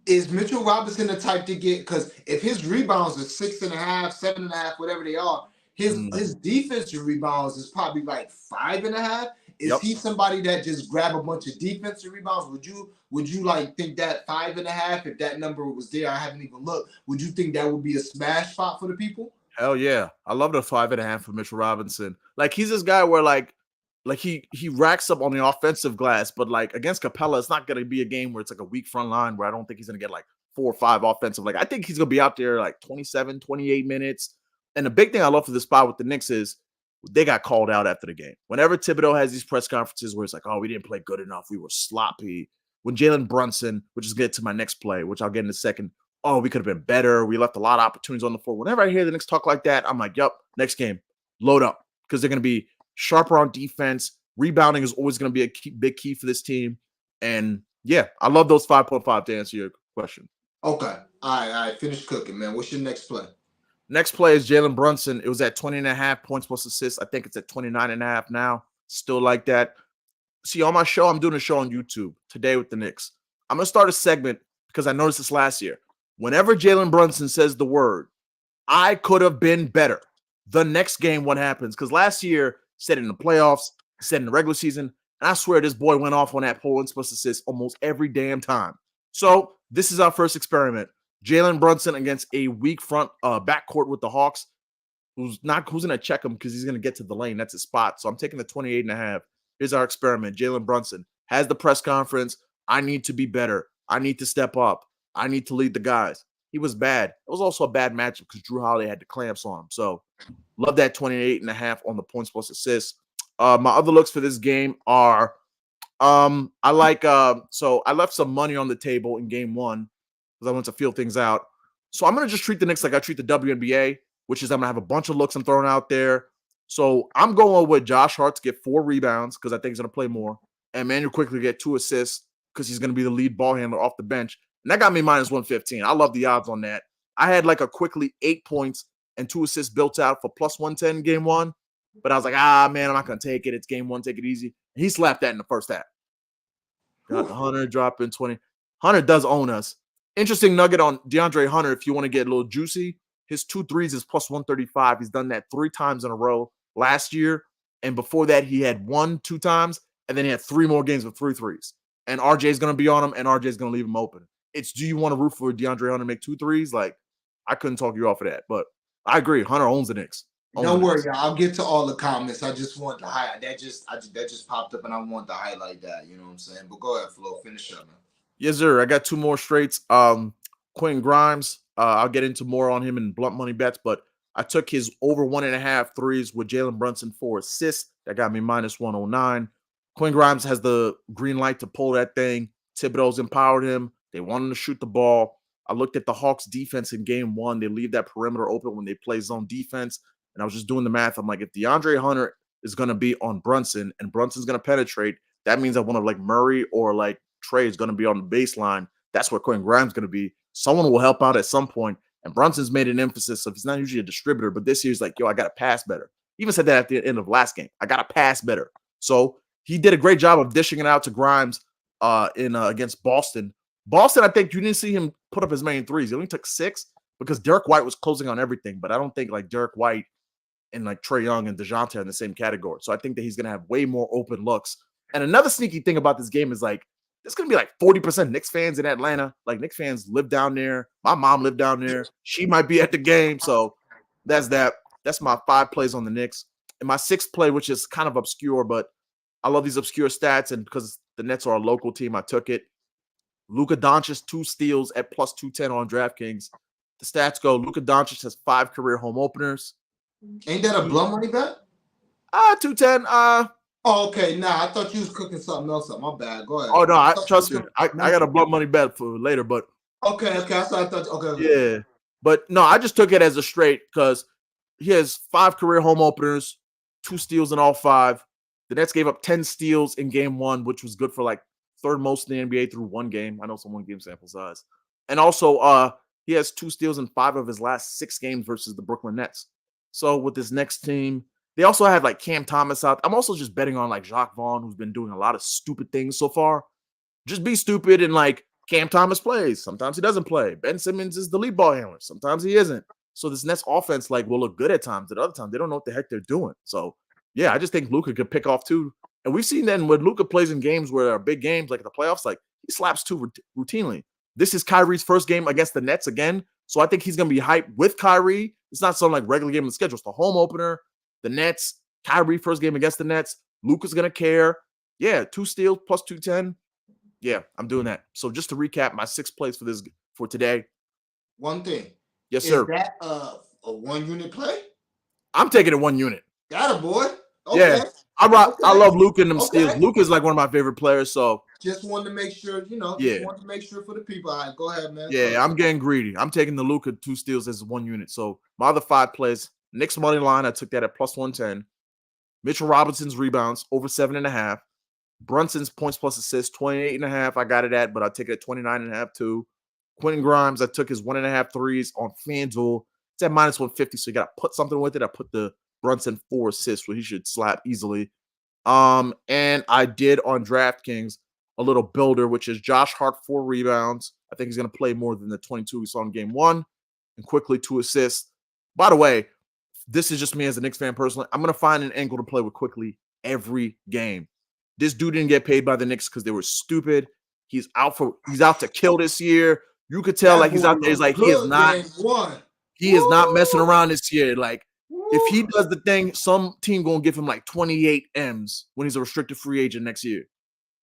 Is Mitchell Robinson the type to get? Because if his rebounds are 6.5, 7.5, whatever they are, his defensive rebounds is probably like 5.5. Is he somebody that just grab a bunch of defensive rebounds? Would you like think that 5.5, if that number was there, I haven't even looked, would you think that would be a smash spot for the people? Hell yeah. I love the 5.5 for Mitchell Robinson. Like he's this guy where like he racks up on the offensive glass, but like against Capella, it's not gonna be a game where it's like a weak front line where I don't think he's gonna get like 4 or 5 offensive. Like I think he's gonna be out there like 27, 28 minutes. And the big thing I love for the spot with the Knicks is they got called out after the game. Whenever Thibodeau has these press conferences where it's like, oh, we didn't play good enough, we were sloppy. When Jalen Brunson, which is get to my next play, which I'll get in a second, oh, we could have been better. We left a lot of opportunities on the floor. Whenever I hear the Knicks talk like that, I'm like, yep, next game, load up. Because they're going to be sharper on defense. Rebounding is always going to be a big key for this team. And yeah, I love those 5.5 to answer your question. Okay. All right. Finish cooking, man. What's your next play? Next play is Jalen Brunson. It was at 20.5 points plus assists. I think it's at 29.5 now. Still like that. See, on my show, I'm doing a show on YouTube today with the Knicks. I'm going to start a segment because I noticed this last year. Whenever Jalen Brunson says the word, I could have been better, the next game, what happens? Because last year, said in the playoffs, said in the regular season, and I swear this boy went off on that points plus assists almost every damn time. So this is our first experiment. Jalen Brunson against a weak front backcourt with the Hawks, who's going to check him because he's going to get to the lane. That's his spot. So I'm taking the 28.5. Here's our experiment. Jalen Brunson has the press conference. I need to be better. I need to step up. I need to lead the guys. He was bad. It was also a bad matchup because Drew Holiday had the clamps on him. So love that 28.5 on the points plus assists. My other looks for this game are I left some money on the table in game 1 because I want to feel things out. So I'm going to just treat the Knicks like I treat the WNBA, which is I'm going to have a bunch of looks I'm throwing out there. So I'm going with Josh Hart to get 4 rebounds because I think he's going to play more. And Manuel quickly get 2 assists because he's going to be the lead ball handler off the bench. And that got me minus 115. I love the odds on that. I had like a quickly 8 points and 2 assists built out for plus 110 game 1. But I was like, man, I'm not going to take it. It's game 1. Take it easy. And he slapped that in the first half. Got the Hunter dropping 20. Hunter does own us. Interesting nugget on DeAndre Hunter if you want to get a little juicy. His 2 threes is plus 135. He's done that 3 times in a row last year. And before that, he had 1 2 times. And then he had 3 more games with 3 threes. And RJ is going to be on him, and RJ is going to leave him open. It's do you want to root for DeAndre Hunter to make 2 threes? Like, I couldn't talk you off of that. But I agree. Hunter owns the Knicks. Don't worry, y'all. I'll get to all the comments. I just want to highlight that. That just popped up, and I want to highlight that. You know what I'm saying? But go ahead, Flo. Finish up, man. Yes, sir. I got 2 more straights. Quentin Grimes. I'll get into more on him in blunt money bets, but I took his over 1.5 threes with Jalen Brunson 4 assists. That got me minus 109. Quentin Grimes has the green light to pull that thing. Thibodeau's empowered him. They want him to shoot the ball. I looked at the Hawks defense in game 1. They leave that perimeter open when they play zone defense. And I was just doing the math. I'm like, if DeAndre Hunter is going to be on Brunson and Brunson's going to penetrate, that means that one of like Murray or like Trey is going to be on the baseline. That's where Quentin Grimes is going to be. Someone will help out at some point. And Brunson's made an emphasis of he's not usually a distributor, but this year's like, yo, I got to pass better. He even said that at the end of last game. I got to pass better. So he did a great job of dishing it out to Grimes against Boston. Boston, I think you didn't see him put up his main threes. He only took 6 because Derek White was closing on everything. But I don't think like Derek White and like Trae Young and DeJounte are in the same category. So I think that he's going to have way more open looks And another sneaky thing about this game is like there's gonna be like 40% Knicks fans in Atlanta. Like Knicks fans live down there. My mom lived down there. She might be at the game. So that's that. That's my 5 plays on the Knicks. And my 6th play, which is kind of obscure, but I love these obscure stats. And because the Nets are a local team, I took it. Luka Doncic 2 steals at plus 210 on DraftKings. The stats go: Luka Doncic has 5 career home openers. Ain't that a blow money bet? 210. Oh, okay. Nah, I thought you was cooking something else up. My bad. Go ahead. Oh no, trust me. I got a blood money bet for later, but okay. That's what I thought. Okay. Yeah, but no, I just took it as a straight because he has 5 career home openers, 2 steals in all 5. The Nets gave up 10 steals in game 1, which was good for like 3rd most in the NBA through 1 game. I know it's a 1 game sample size, and also he has 2 steals in 5 of his last 6 games versus the Brooklyn Nets. So with this next team. They also have like Cam Thomas out. I'm also just betting on like Jacques Vaughn, who's been doing a lot of stupid things so far. Just be stupid and like Cam Thomas plays. Sometimes he doesn't play. Ben Simmons is the lead ball handler. Sometimes he isn't. So this Nets offense like will look good at times. At other times, they don't know what the heck they're doing. So yeah, I just think Luka could pick off 2. And we've seen that when Luka plays in games where there are big games like the playoffs, like he slaps 2 routinely. This is Kyrie's first game against the Nets again. So I think he's going to be hyped with Kyrie. It's not some like regular game on the schedule. It's the home opener. The Nets, Kyrie first game against the Nets. Luka's gonna care. Yeah, 2 steals plus 210. Yeah, I'm doing that. So just to recap, my 6 plays for today. One thing. Yes, sir. Is that a 1 unit play? I'm taking it 1 unit. Got it, boy. Okay. Yeah, I love Luka and them steals. Luka's like one of my favorite players. So just wanted to make sure, just wanted to make sure for the people. All right, go ahead, man. Yeah, I'm getting greedy. I'm taking the Luka 2 steals as 1 unit. So my other 5 plays. Knicks money line, I took that at plus 110. Mitchell Robinson's rebounds over 7.5. Brunson's points plus assists 28.5. I got it at, but I take it at 29.5 too. Quentin Grimes, I took his 1.5 threes on FanDuel. It's at minus 150, so you got to put something with it. I put the Brunson 4 assists, where he should slap easily. And I did on DraftKings a little builder, which is Josh Hart 4 rebounds. I think he's going to play more than the 22 we saw in game 1, and quickly 2 assists. By the way, this is just me as a Knicks fan personally. I'm going to find an angle to play with quickly every game. This dude didn't get paid by the Knicks because they were stupid. He's out to kill this year. You could tell like he's out there. He's like, he is not messing around this year. Like, if he does the thing, some team going to give him like 28 M's when he's a restricted free agent next year.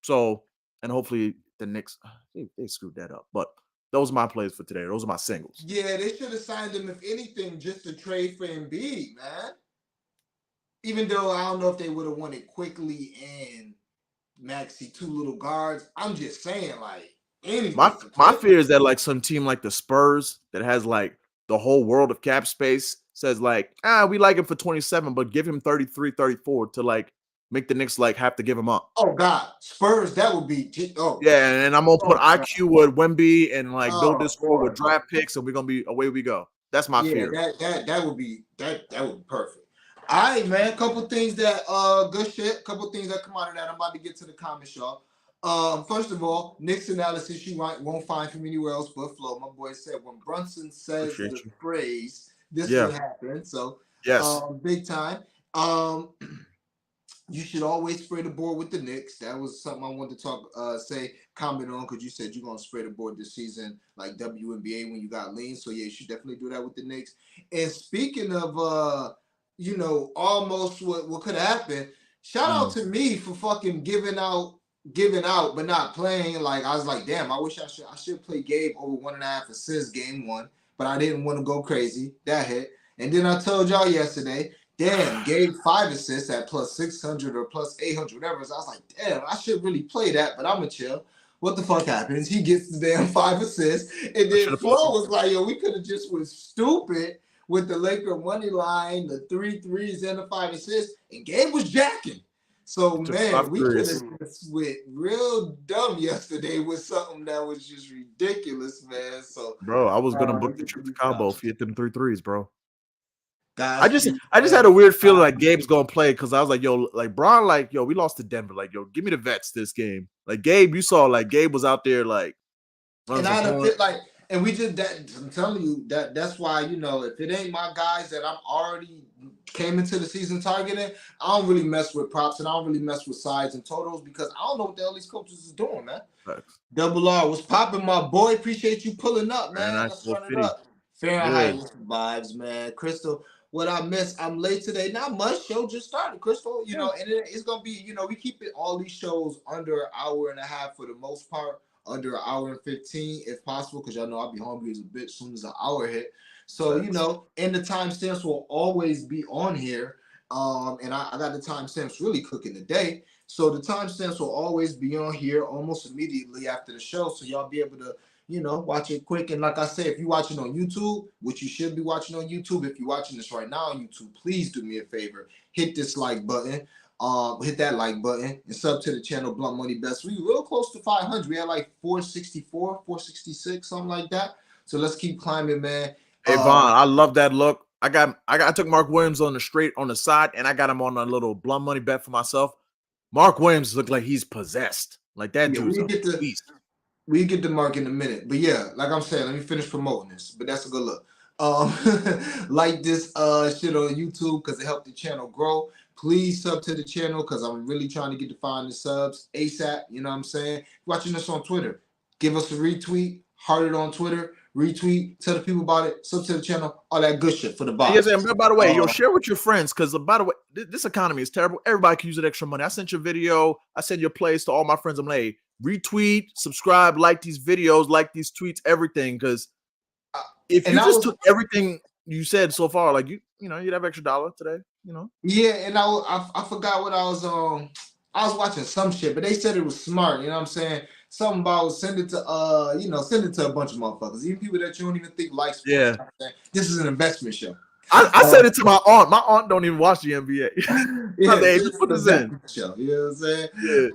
So, and hopefully the Knicks, they screwed that up. But those are my plays for today. Those are my singles. Yeah, they should have signed him, if anything, just to trade for Embiid, man. Even though I don't know if they would have wanted Quickly and Maxey, 2 little guards. I'm just saying, like, anything. My fear is that like some team like the Spurs that has like the whole world of cap space says like, we like him for 27, but give him 33, 34 to like make the Knicks like have to give him up. Oh God, Spurs, that would be yeah, and I'm gonna put IQ with Wemby and like build this score with draft picks, and we're gonna be away we go. That's my fear. That would be perfect. All right, man. Couple things that good shit. Couple things that come out of that. I'm about to get to the comments, y'all. First of all, Knicks analysis you won't find from anywhere else but Flow. My boy said when Brunson says the phrase, this will happen. So yes, big time. You should always spray the board with the Knicks. That was something I wanted to comment on, because you said you're gonna spray the board this season like WNBA when you got lean. So yeah, you should definitely do that with the Knicks. And speaking of almost what could happen, shout out to me for fucking giving out but not playing. Like, I was like, damn, I wish I should play Gabe over 1.5 assists game 1, but I didn't want to go crazy. That hit. And then I told y'all yesterday, damn, Gabe 5 assists at plus 600 or plus 800, whatever. So I was like, damn, I should really play that, but I'm gonna chill. What the fuck happens? He gets the damn 5 assists, and then Flo was like, yo, we could have just went stupid with the Laker money line, the 3 threes and the 5 assists, and Gabe was jacking. So man, we could have went real dumb yesterday with something that was just ridiculous, man. So bro, I was gonna book the trip to Cabo if he hit them 3 threes, bro. I just had a weird feeling like Gabe's gonna play, because I was like, yo, like Bron, like, yo, we lost to Denver. Like, yo, give me the vets this game. Like Gabe, you saw like Gabe was out there like, and I'd have And we just that I'm telling you that's why, you know, if it ain't my guys that I'm already came into the season targeting, I don't really mess with props and I don't really mess with sides and totals because I don't know what the hell these coaches is doing, man. Facts. Double R, what's popping, my boy? Appreciate you pulling up, Very man. nice, Let's full run it 50. up. Fahrenheit, Good. what's the vibes, man? Crystal, what I missed, I'm late today. Not much. Show just started, Crystal. You know, and it's gonna be, you know, we keep it all these shows under an hour and a half for the most part, under an hour and 15 if possible, because y'all know I'll be hungry as a bitch as soon as an hour hit. So, you know, and the timestamps will always be on here. And I got the timestamps really cooking today. So the timestamps will always be on here almost immediately after the show. So y'all be able to, you know, watch it quick. And like I said, if you're watching on YouTube, which you should be watching on YouTube, if you're watching this right now on YouTube, please do me a favor. Hit this like button. Hit that like button and sub to the channel Blunt Money Bets. We real close to 500. We had like 464, 466, something like that. So let's keep climbing, man. Hey Vaughn, I love that look. I took Mark Williams on the side, and I got him on a little Blunt Money bet for myself. Mark Williams looked like he's possessed. Like that dude's a beast. We get the Mark in a minute, but yeah, like I'm saying, let me finish promoting this. But that's a good look. Like this shit on YouTube because it helped the channel grow. Please sub to the channel because I'm really trying to get to find the subs ASAP. You know what I'm saying? Watching this on Twitter, give us a retweet, heart it on Twitter, retweet, tell the people about it, sub to the channel, all that good shit for the box. Yes, and by the way, share with your friends because by the way, this economy is terrible. Everybody can use that extra money. I sent your video, I send your plays to all my friends. I'm like, hey, retweet, subscribe, like these videos, like these tweets, everything. Because if you just took everything you said so far, like you know, you'd have extra $1 today. You know. Yeah, and I forgot what I was watching some shit, but they said it was smart. You know what I'm saying? Something about send it to send it to a bunch of motherfuckers, even people that you don't even think like sports. Yeah, you know this is an investment show. I said it to my aunt. My aunt don't even watch the NBA. Yeah, just put this in. Show, you know what I'm saying? Yeah.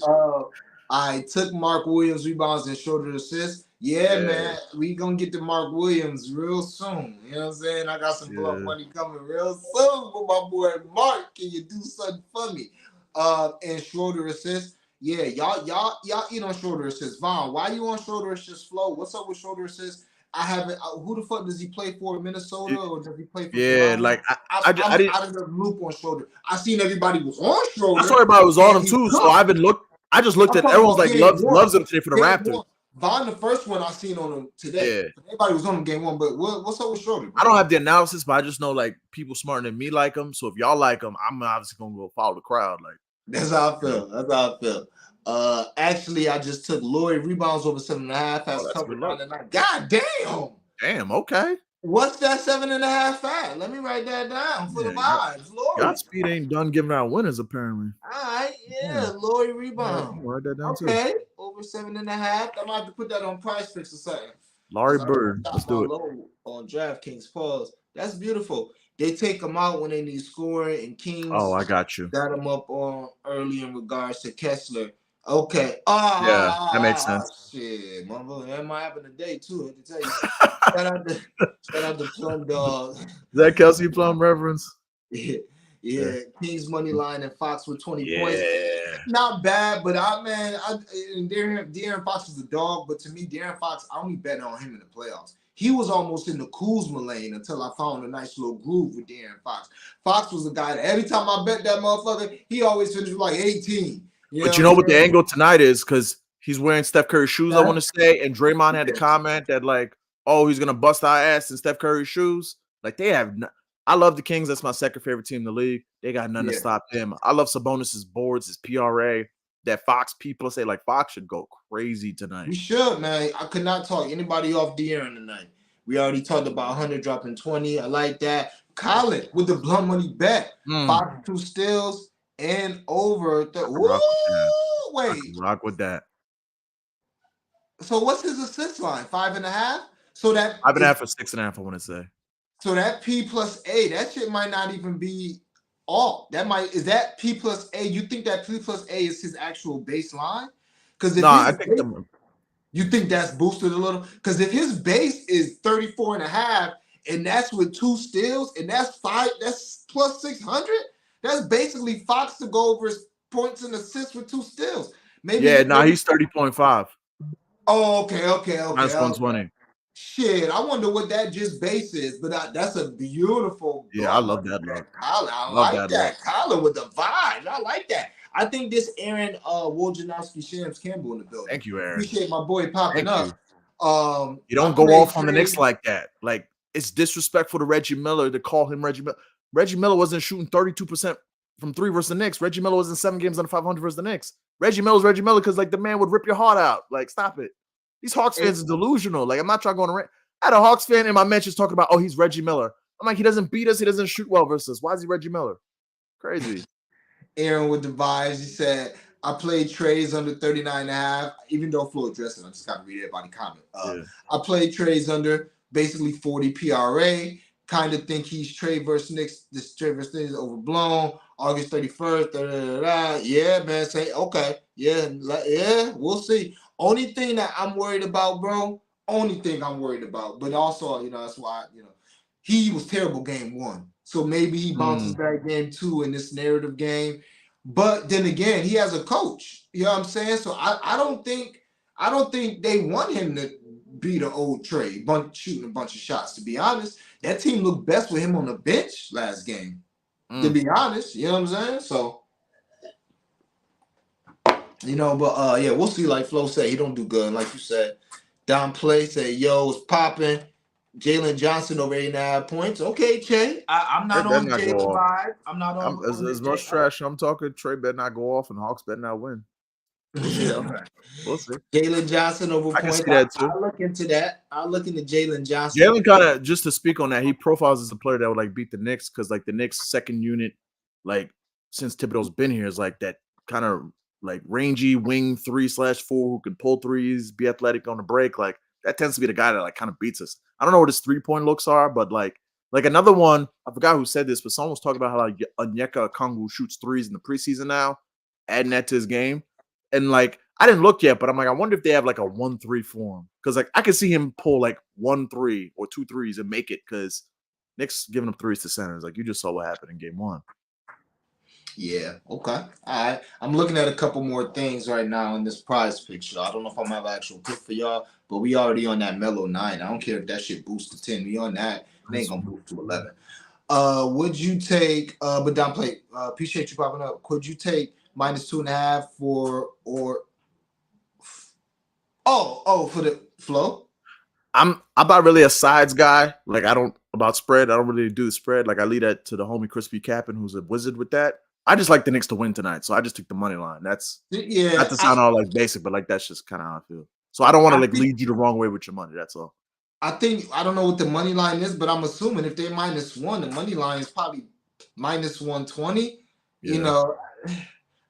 I took Mark Williams rebounds and shoulder assists. Yeah, man, we gonna get to Mark Williams real soon. You know what I'm saying? I got some Blunt money coming real soon with my boy Mark. Can you do something for me? And shoulder assist. Yeah, y'all eat on shoulder assist. Vaughn, why you on shoulder assist flow? What's up with shoulder assist? I haven't. Who the fuck does he play for? Minnesota or does he play for? Yeah, like I'm out of the loop on shoulder. I seen everybody was on shoulder. I saw everybody was on him too, so I haven't looked. I just looked at everyone's like loves him today for the Raptors. Vaughn, the first one I seen on him today. Yeah. Everybody was on him game one, but what's up with Schroeder? I don't have the analysis, but I just know like people smarter than me like him. So if y'all like him, I'm obviously gonna go follow the crowd. Like that's how I feel. That's how I feel. Actually, I just took Lloyd rebounds over 7.5 as covered on the night. God damn. Damn. Okay. What's that 7.5 at? Let me write that down for the vibes. Lloyd. Godspeed ain't done giving out winners apparently. All right, Lloyd rebound. Write that down too. Over 7.5. I might have to put that on Price Picks or something. Larry Bird. Let's do it. On DraftKings, pause. That's beautiful. They take them out when they need scoring, and Kings. Oh, I got you. Got them up on early in regards to Kessler. Okay. Yeah, that makes sense. Shit, mama, that might happen today too. I have to tell you. shout out to Plum Dog. Is that Kelsey Plum reference? Yeah. Kings money line and Fox with 20 points. Not bad, but De'Aaron Fox is a dog. But to me, De'Aaron Fox, I only bet on him in the playoffs. He was almost in the Kuzma lane until I found a nice little groove with De'Aaron Fox. Fox was the guy that every time I bet that motherfucker, he always finished with like 18. But you know what the angle tonight is? Because he's wearing Steph Curry shoes, I want to say. And Draymond had a comment that like, oh, he's going to bust our ass in Steph Curry shoes. Like they have I love the Kings. That's my second favorite team in the league. They got nothing to stop them. I love Sabonis's boards, his PRA. That Fox people say like Fox should go crazy tonight. We should, man. I could not talk anybody off De'Aaron tonight. We already talked about 100 dropping 20. I like that. Colin with the Blunt Money bet. 5 2 steals and over. Wait. Rock with that. So what's his assist line? 5.5? So that 5.5 or 6.5, I want to say. So that P plus A, that shit might not even be all. Is that P plus A? You think that P plus A is his actual baseline? Because I think you think that's boosted a little. Because if his base is 34.5 and that's with 2 steals and that's plus 600, that's basically Fox to go over his points and assists with 2 steals. Maybe he's 30.5. Oh, okay. That's 120. Shit, I wonder what that just base is, but that's a beautiful Yeah, I block. love that look. Colin, I Love like that look. that. Colin with the vibe. I like that. I think this Aaron Wojnarowski Shams Campbell in the building. Thank you, Aaron. Appreciate my boy popping Thank you. up. You I don't go played off on the Knicks trade. like that. Like, it's disrespectful to Reggie Miller to call him Reggie Miller. Reggie Miller wasn't shooting 32% from three versus the Knicks. Reggie Miller was in 7 games under 500 versus the Knicks. Reggie Miller's Reggie Miller because, like, the man would rip your heart out. Like, stop it. These Hawks fans are delusional. Like, I'm not trying to go on a rant. I had a Hawks fan in my mentions talking about, oh, he's Reggie Miller. I'm like, he doesn't beat us. He doesn't shoot well versus us. Why is he Reggie Miller? Crazy. Aaron with the vibes. He said, I played trades under 39.5, even though Flo addressed it. I just got to read everybody comment. Yeah. I played trades under basically 40 PRA. Kind of think he's trade versus Knicks. This trade versus Knicks is overblown. August 31st. Da, da, da, da. Yeah, man. Say, okay. Yeah, we'll see. Only thing that I'm worried about, bro. Only thing I'm worried about. But also, that's why, he was terrible game 1. So maybe he bounces back game 2 in this narrative game. But then again, he has a coach. You know what I'm saying? So I don't think they want him to be the old Trey, shooting a bunch of shots. To be honest, that team looked best with him on the bench last game. To be honest, you know what I'm saying? So, but yeah, we'll see. Like Flo said, he don't do good. And like you said, Don Play said, "Yo, it's popping." Jalen Johnson over 8.5 points. Okay, Che. I'm not on Jalen vibe. I'm not on. As much trash I'm talking, Trey better not go off and Hawks better not win. We'll see. Jalen Johnson over I points. can see that too. I'll look into that. I'll look into Jalen Johnson. Jalen kind of, just to speak on that, he profiles as a player that would like beat the Knicks because like the Knicks second unit, like since Thibodeau's been here, is like that kind of like rangy wing 3/4 who can pull threes, be athletic on the break. Like that tends to be the guy that like kind of beats us. I don't know what his 3-point looks are, but like another one, I forgot who said this, but someone was talking about how like Onyeka Okongwu shoots threes in the preseason now, adding that to his game. And like I didn't look yet, but I'm like, I wonder if they have like a 1-3 form. Because like I could see him pull like 1-3 or 2 threes and make it because Knicks giving up threes to centers. Like you just saw what happened in game 1. Yeah, okay. All right. I'm looking at a couple more things right now in this prize picture. I don't know if I'm gonna have an actual pick for y'all, but we already on that Melo 9. I don't care if that shit boosts to 10. We on that. It ain't gonna boost to 11. Would you take but Don Play, appreciate you popping up. Could you take -2.5 for for the Flow? I'm not really a sides guy. Like I don't about spread. I don't really do the spread. Like I leave that to the homie Crispy Cap'n, who's a wizard with that. I just like the Knicks to win tonight, so I just took the money line. That's not to sound all like basic, but like that's just kind of how I feel. So I don't want to like lead you the wrong way with your money. That's all. I don't know what the money line is, but I'm assuming if they're -1, the money line is probably -120. Yeah.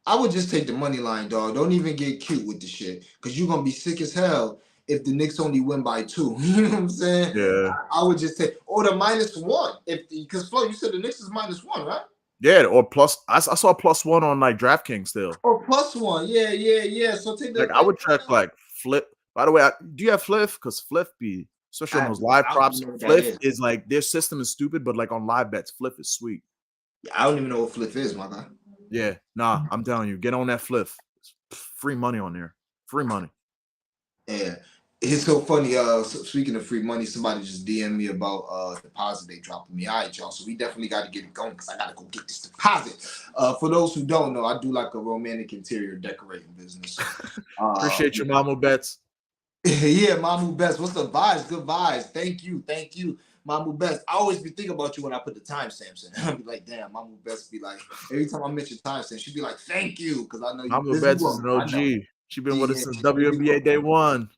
I would just take the money line, dog. Don't even get cute with the shit, because you're gonna be sick as hell if the Knicks only win by 2. You know what I'm saying? Yeah. I would just take the -1 because Flo, you said the Knicks is -1, right? Yeah, or plus. I saw +1 on like DraftKings still. Or +1, yeah. So take like I would check like Flip. By the way, do you have Flip? Because Flip be especially on those live props. Flip is like their system is stupid, but like on live bets, Flip is sweet. I don't even know what Flip is, my guy. Yeah, nah, I'm telling you, get on that Flip. Free money on there. Free money. Yeah. It's so funny. Speaking of free money, somebody just DM'd me about deposit they dropping me. All right, y'all. So we definitely got to get it going because I got to go get this deposit. For those who don't know, I do like a romantic interior decorating business. Appreciate your Mamu Bets. Yeah, Mamu Best. What's the vibes? Good vibes. Thank you, Mamu Best. I always be thinking about you when I put the timestamps in. I'll be like, damn, Mamu Best be like, every time I mention timestamps, she'd be like, thank you, because I know you. Mamu Best is an OG. She's been with us since WNBA day 1.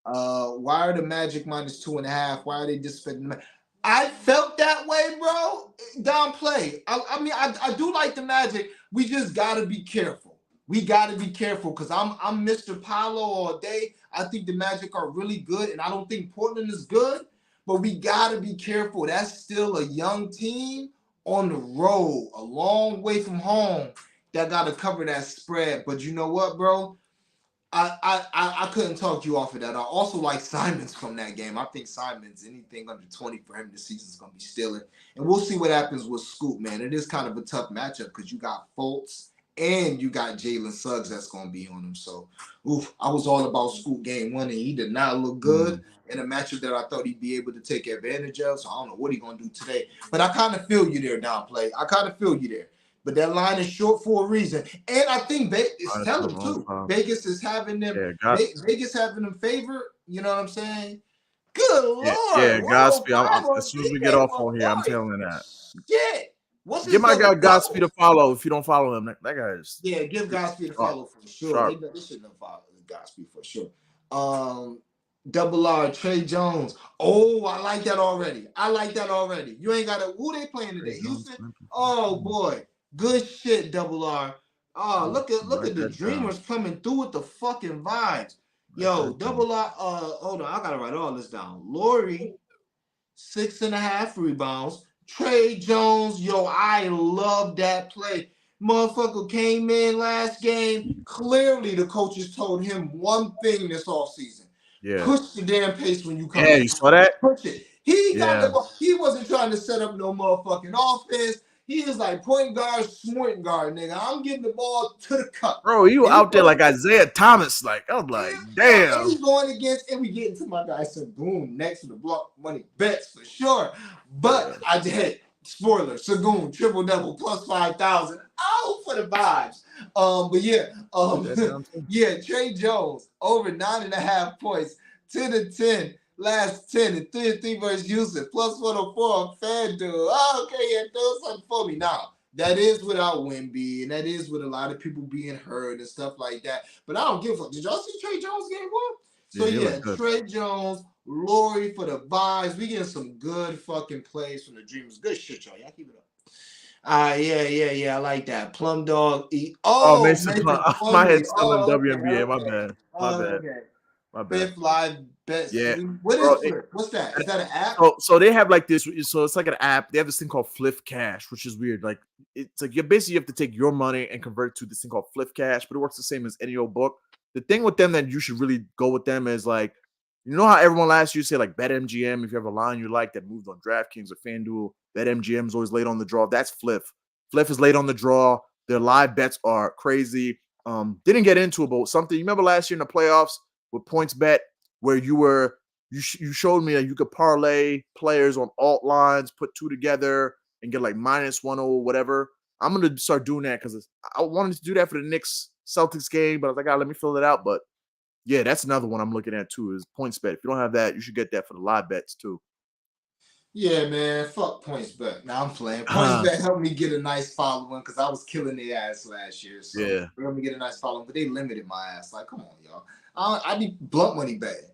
Why are the Magic -2.5? Why are they disrespecting the I felt that way, bro. Don Play. I mean, I do like the Magic. We just gotta be careful. We gotta be careful because I'm Mr. Paolo all day. I think the Magic are really good, and I don't think Portland is good. But we gotta be careful. That's still a young team on the road, a long way from home, that gotta cover that spread. But you know what, bro? I couldn't talk you off of that. I also like Simons from that game. I think Simons, anything under 20 for him this season is going to be stealing. And we'll see what happens with Scoop, man. It is kind of a tough matchup because you got Fultz and you got Jalen Suggs that's gonna be on him. So, I was all about Scoot game one, and he did not look good in a matchup that I thought he'd be able to take advantage of. So I don't know what he's gonna do today. But I kind of feel you there, Downplay. I kind of feel you there. But that line is short for a reason, and I think it's telling too. Vegas is having them. Vegas having them favored. You know what I'm saying? Good Lord. Yeah, Godspeed. As soon as we get off on here, I'm telling you that. Shit. Give my guy Godspeed a follow. If you don't follow him, that guy is. Yeah, give Godspeed a follow for sure. They shouldn't have followed Godspeed for sure. Double R, Trey Jones. Oh, I like that already. You ain't got who they playing today? Houston? Oh boy. Good shit, Double R. Oh, look at the Dreamers coming through with the fucking vibes. Yo, Double R, hold on, I gotta write all this down. Lori, 6.5 rebounds. Trey Jones, yo, I love that play. Motherfucker came in last game. Clearly, the coaches told him one thing this offseason. Yeah. Push the damn pace when you come in. You saw that? Push it. He wasn't trying to set up no motherfucking offense. He was like point guard, smart guard, nigga. I'm getting the ball to the cup. Bro, you out there like Isaiah Thomas. Like, I'm like, damn. And he's going against, and we get into my guy Sagoon next to the block money bets for sure. But I did. Spoiler, Sagoon, triple-double, plus 5,000. Oh, for the vibes. But yeah, Trey Jones, over 9.5 points, 10-10, last 10, and 3-3 versus Houston, plus 104 on FanDuel. Oh, okay, yeah, throw something for me. Now, that is without Wemby, and that is with a lot of people being hurt and stuff like that. But I don't give a fuck. Did y'all see Trey Jones game one? So, Trey Jones, Lori for the vibes. We getting some good fucking plays from the Dreamers. Good shit, y'all. Y'all keep it up. Yeah. I like that. Plum Dog. Mason my head's still in WNBA. Okay. My bad. Fifth Live Best. Yeah. What is Flip? What's that? Is that an app? So they have like this. So it's like an app. They have this thing called Flip Cash, which is weird. Like it's like you have to take your money and convert it to this thing called Flip Cash, but it works the same as any old book. The thing with them that you should really go with them is like, you know how everyone last year said like BetMGM, if you have a line you like that moved on DraftKings or FanDuel, BetMGM is always late on the draw. That's Flip. Flip is late on the draw. Their live bets are crazy. Didn't get into it, but something you remember last year in the playoffs with PointsBet where you showed me that you could parlay players on alt lines, put two together and get like -1 whatever. I'm gonna start doing that because I wanted to do that for the Knicks Celtics game, but I was like, let me fill it out. But yeah, that's another one I'm looking at too is PointsBet. If you don't have that, you should get that for the live bets too. Yeah, man. Fuck PointsBet. Now I'm playing. PointsBet helped me get a nice following because I was killing their ass last year. So it helped me get a nice following, but they limited my ass. Like, come on, y'all. I need blunt money betting.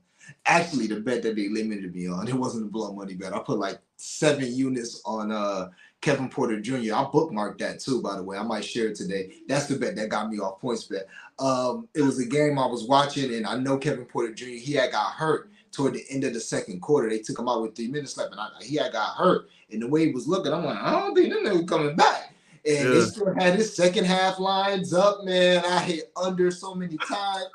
Actually, the bet that they limited me on, it wasn't a blunt money bet. I put like 7 units on Kevin Porter Jr. I bookmarked that too, by the way. I might share it today. That's the bet that got me off PointsBet. It was a game I was watching, and I know Kevin Porter Jr., he had got hurt toward the end of the second quarter. They took him out with 3 minutes left, and he had got hurt. And the way he was looking, I'm like, I don't think this nigga coming back. And they still had his second half lines up, man. I hit under so many times,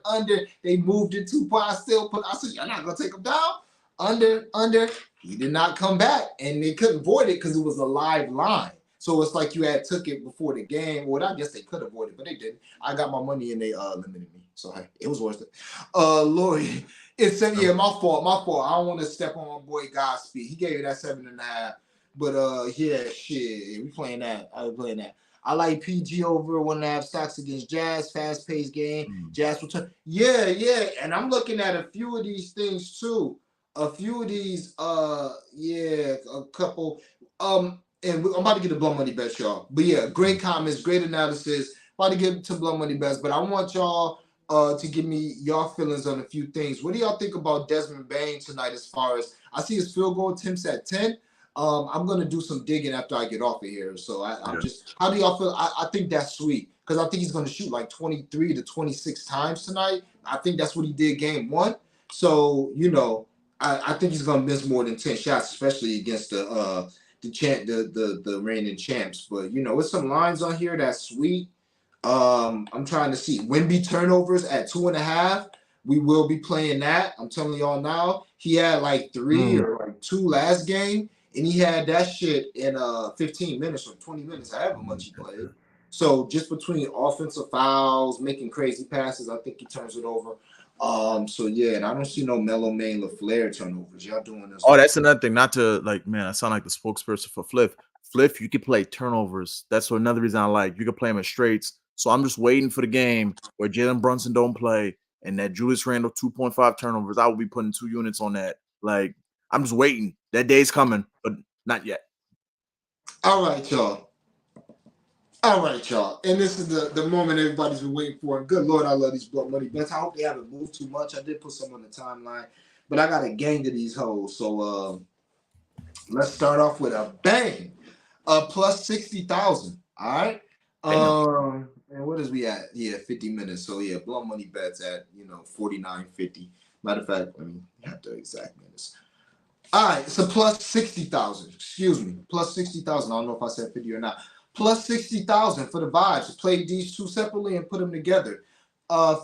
under. They moved it 2 points. I said, you're not going to take him down? Under. He did not come back, and they couldn't void it because it was a live line. So it's like you had took it before the game. Well, I guess they could avoid it, but they didn't. I got my money, and they limited me. So, hey, it was worth it. Lori, it's my fault. I don't want to step on my boy Godspeed. He gave you that 7.5. But shit, we playing that. I was playing that. I like PG over 1.5 stocks against Jazz, fast-paced game. Jazz return. Yeah, and I'm looking at a few of these things too. A few of these, a couple. And I'm about to get the Blood Money Bets, y'all. But yeah, great comments, great analysis. About to get to Blood Money Bets, but I want y'all to give me your feelings on a few things. What do y'all think about Desmond Bane tonight? As far as I see his field goal attempts at 10. I'm gonna do some digging after I get off of here. So I'm just, how do y'all feel? I think that's sweet because I think he's gonna shoot like 23 to 26 times tonight. I think that's what he did game 1. So I think he's gonna miss more than 10 shots, especially against the reigning champs. But with some lines on here, that's sweet. I'm trying to see Wemby turnovers at 2.5. We will be playing that. I'm telling y'all now. He had like 3 or like 2 last game. And he had that shit in 15 minutes or 20 minutes, however much he played. So just between offensive fouls, making crazy passes, I think he turns it over. So yeah, and I don't see no Melo Main LaFleur turnovers. Y'all doing this? Oh, that's another thing. Not to like, man, I sound like the spokesperson for Fliff. Fliff, you could play turnovers. That's another reason I like. You could play him as straights. So I'm just waiting for the game where Jalen Brunson don't play and that Julius Randle 2.5 turnovers. I will be putting 2 units on that. Like, I'm just waiting. That day's coming, but not yet. All right, y'all. All right, y'all. And this is the moment everybody's been waiting for. And good Lord, I love these Blood Money bets. I hope they haven't moved too much. I did put some on the timeline, but I got a gang of these hoes. So let's start off with a bang. Plus 60,000. All right. And what is we at? Yeah, 50 minutes. So yeah, Blood Money bets at 49.50. Matter of fact, let me have the exact minutes. All right, so plus 60,000. Excuse me, plus 60,000. I don't know if I said 50 or not. Plus 60,000 for the vibes. Play these two separately and put them together.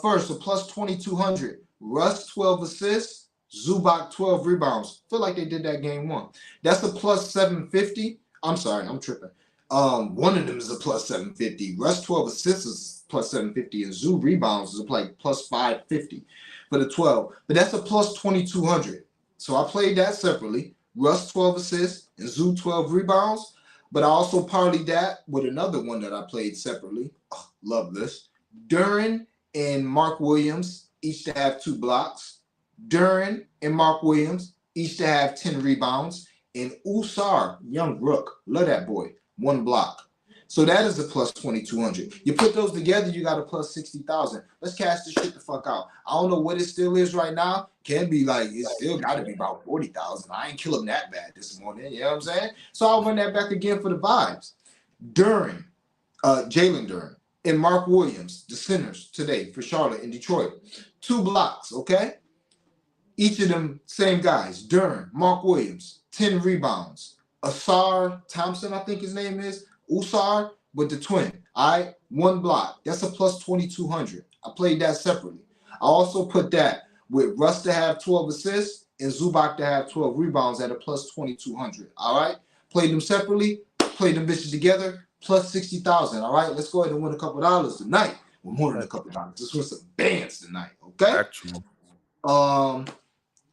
First, a plus 2,200. Russ 12 assists. Zubac 12 rebounds. Feel like they did that game one. That's a plus 750. I'm sorry, I'm tripping. One of them is a plus 750. Russ 12 assists is plus 750, and Zoo rebounds is like plus 550 for the 12. But that's a plus 2,200. So I played that separately. Russ 12 assists and Zoo 12 rebounds. But I also parlayed that with another one that I played separately. Oh, love this. Duren and Mark Williams each to have 2 blocks. Duren and Mark Williams each to have 10 rebounds. And Usar, young rook, love that boy, 1 block. So that is a plus 2,200. You put those together, you got a plus 60,000. Let's cash this shit the fuck out. I don't know what it still is right now. Can be like, it still got to be about 40,000. I ain't killing that bad this morning. You know what I'm saying? So I'll run that back again for the vibes. Jalen Duren and Mark Williams, the centers today for Charlotte and Detroit. 2 blocks, okay? Each of them, same guys. Duren, Mark Williams, 10 rebounds. Asar Thompson, I think his name is. Usar with the twin. All right, 1 block. That's a plus 2,200. I played that separately. I also put that with Russ to have 12 assists and Zubac to have 12 rebounds at a plus 2,200. All right, played them separately, played them bitches together, plus 60,000. All right, let's go ahead and win a couple dollars tonight. Well, more than a couple dollars. Let's win some bands tonight. Okay. Actually.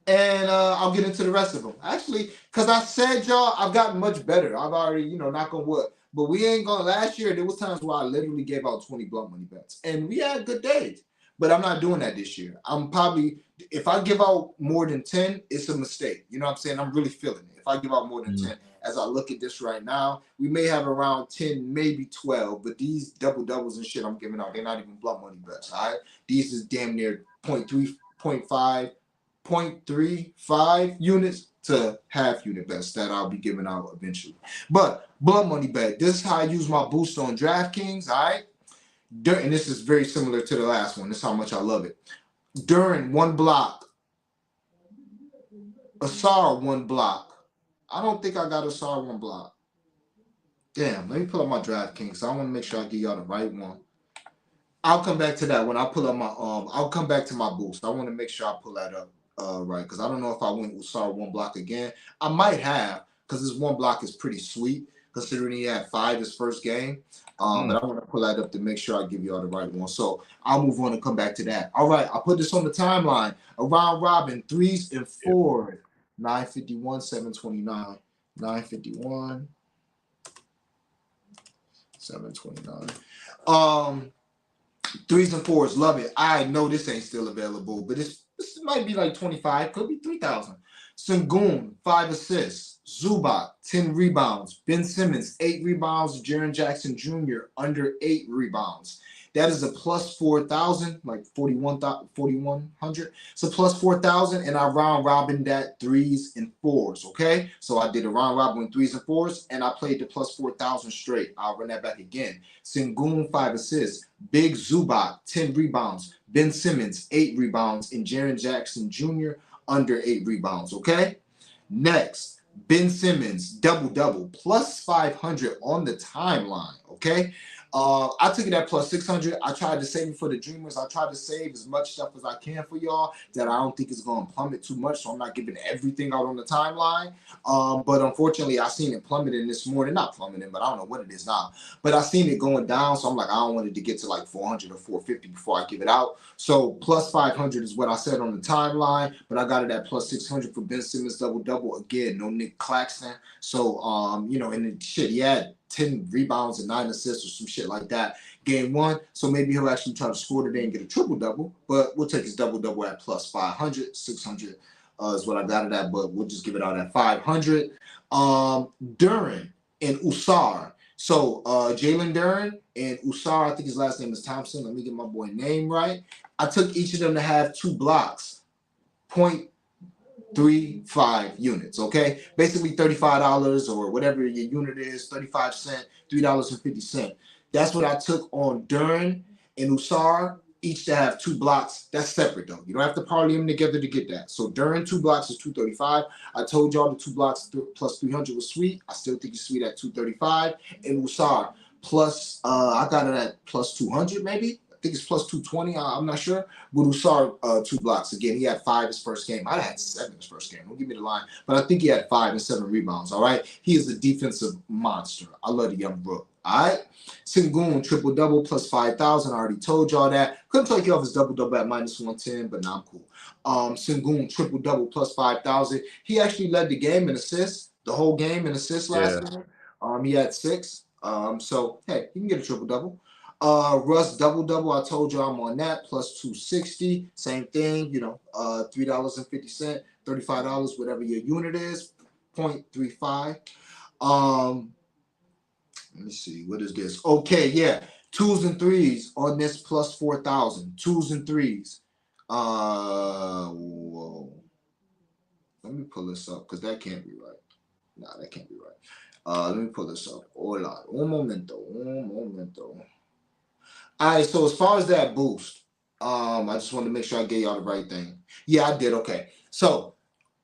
And I'll get into the rest of them. Actually, because I said, y'all, I've gotten much better. I've already, knock on wood. But we ain't going. Last year, there was times where I literally gave out 20 Blunt Money bets. And we had good days. But I'm not doing that this year. I'm probably, if I give out more than 10, it's a mistake. You know what I'm saying? I'm really feeling it. If I give out more than 10, as I look at this right now, we may have around 10, maybe 12. But these double-doubles and shit I'm giving out, they're not even Blunt Money bets, all right? These is damn near 0.3, 0.5, 0.35 units to half unit bets that I'll be giving out eventually. But Blood Money bet, this is how I use my boost on DraftKings, all right? And this is very similar to the last one. This is how much I love it. Duren 1 block. Asar 1 block. I don't think I got Asar 1 block. Damn, let me pull up my DraftKings. I want to make sure I give y'all the right one. I'll come back to that when I pull up my I'll come back to my boost. I want to make sure I pull that up right, because I don't know if I went Usar 1 block again. I might have, because this 1 block is pretty sweet considering he had 5 his first game. But I want to pull that up to make sure I give you all the right one. So I'll move on and come back to that. All right, I'll put this on the timeline. A round robin, 3s and 4s. 951, 729. 951, 729. 3s and 4s, love it. I know this ain't still available, but this might be like 25, could be 3,000. Sengun, 5 assists. Zubac, 10 rebounds. Ben Simmons, 8 rebounds. Jaren Jackson Jr., under 8 rebounds. That is a plus 4,000, like 4,100. So plus 4,000, and I round robin that 3s and 4s, okay? So I did a round robin with 3s and 4s, and I played the plus 4,000 straight. I'll run that back again. Sengun, 5 assists. Big Zubac, 10 rebounds. Ben Simmons, 8 rebounds. And Jaren Jackson Jr., under 8 rebounds, okay? Next, Ben Simmons, double-double, plus 500 on the timeline, okay? I took it at plus 600. I tried to save it for the Dreamers. I tried to save as much stuff as I can for y'all that I don't think it's going to plummet too much. So I'm not giving everything out on the timeline. But unfortunately, I seen it plummeting this morning. Not plummeting, but I don't know what it is now. But I seen it going down. So I'm like, I don't want it to get to like 400 or 450 before I give it out. So plus 500 is what I said on the timeline. But I got it at plus 600 for Ben Simmons double-double. Again, no Nick Claxton. So, you know, and the shit, he had 10 rebounds and 9 assists or some shit like that game one. So maybe he'll actually try to score today and get a triple-double. But we'll take his double-double at plus 500. 600 is what I got it at, but we'll just give it out at 500. Duren and Usar. So Jalen Duren and Usar, I think his last name is Thompson. Let me get my boy name right. I took each of them to have 2 blocks. 0.35 units, okay? Basically $35 or whatever your unit is, 35 cents, $3.50. That's what I took on Duren and Usar, each to have 2 blocks. That's separate though. You don't have to parlay them together to get that. So Duren 2 blocks is 235. I told y'all the 2 blocks plus 300 was sweet. I still think it's sweet at 235. And Usar plus I got it at plus 200 maybe. I think it's plus 220. I'm not sure. But Usar 2 blocks again. He had 5 his first game. I had 7 his first game. Don't give me the line, but I think he had 5 and 7 rebounds. All right. He is a defensive monster. I love the young Brook. All right. Sengun triple-double plus 5,000. I already told y'all that. Couldn't take you off his double-double at minus 110, but now I'm cool. Sengun triple-double plus 5,000. He actually led the game in assists, the whole game in assists last year. He had 6. So, hey, you can get a triple-double. Russ double-double. I told you I'm on that. Plus 260. Same thing, you know, $3.50, $35, whatever your unit is. 0.35. Let me see. What is this? Okay, yeah. 2s and 3s on this plus 4,000. 2s and 3s. Whoa. Let me pull this up because that can't be right. Nah, that can't be right. Let me pull this up. Hola. Un momento. All right, so as far as that boost, I just wanted to make sure I gave y'all the right thing. Yeah, I did. Okay. So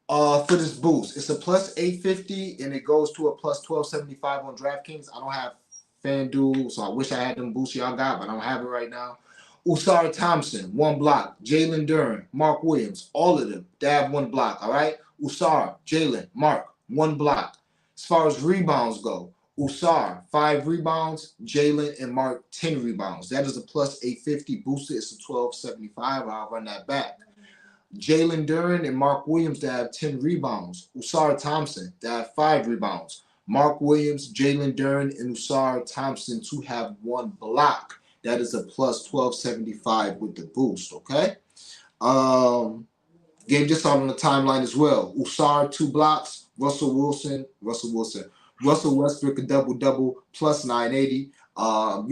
for this boost, it's a plus 850 and it goes to a plus 1275 on DraftKings. I don't have FanDuel, so I wish I had them boosts y'all got, but I don't have it right now. Usar Thompson, 1 block. Jalen Duren, Mark Williams, all of them, they have 1 block, all right? Usar, Jalen, Mark, 1 block. As far as rebounds go, Usar, 5 rebounds. Jalen and Mark, 10 rebounds. That is a plus 850 boosted. It's a 1275. I'll run that back. Jalen Duren and Mark Williams to have 10 rebounds. Usar Thompson to have 5 rebounds. Mark Williams, Jalen Duren, and Usar Thompson to have 1 block. That is a plus 1275 with the boost, okay? Game just out on the timeline as well. Usar 2 blocks. Russell Westbrook a double-double plus 980. You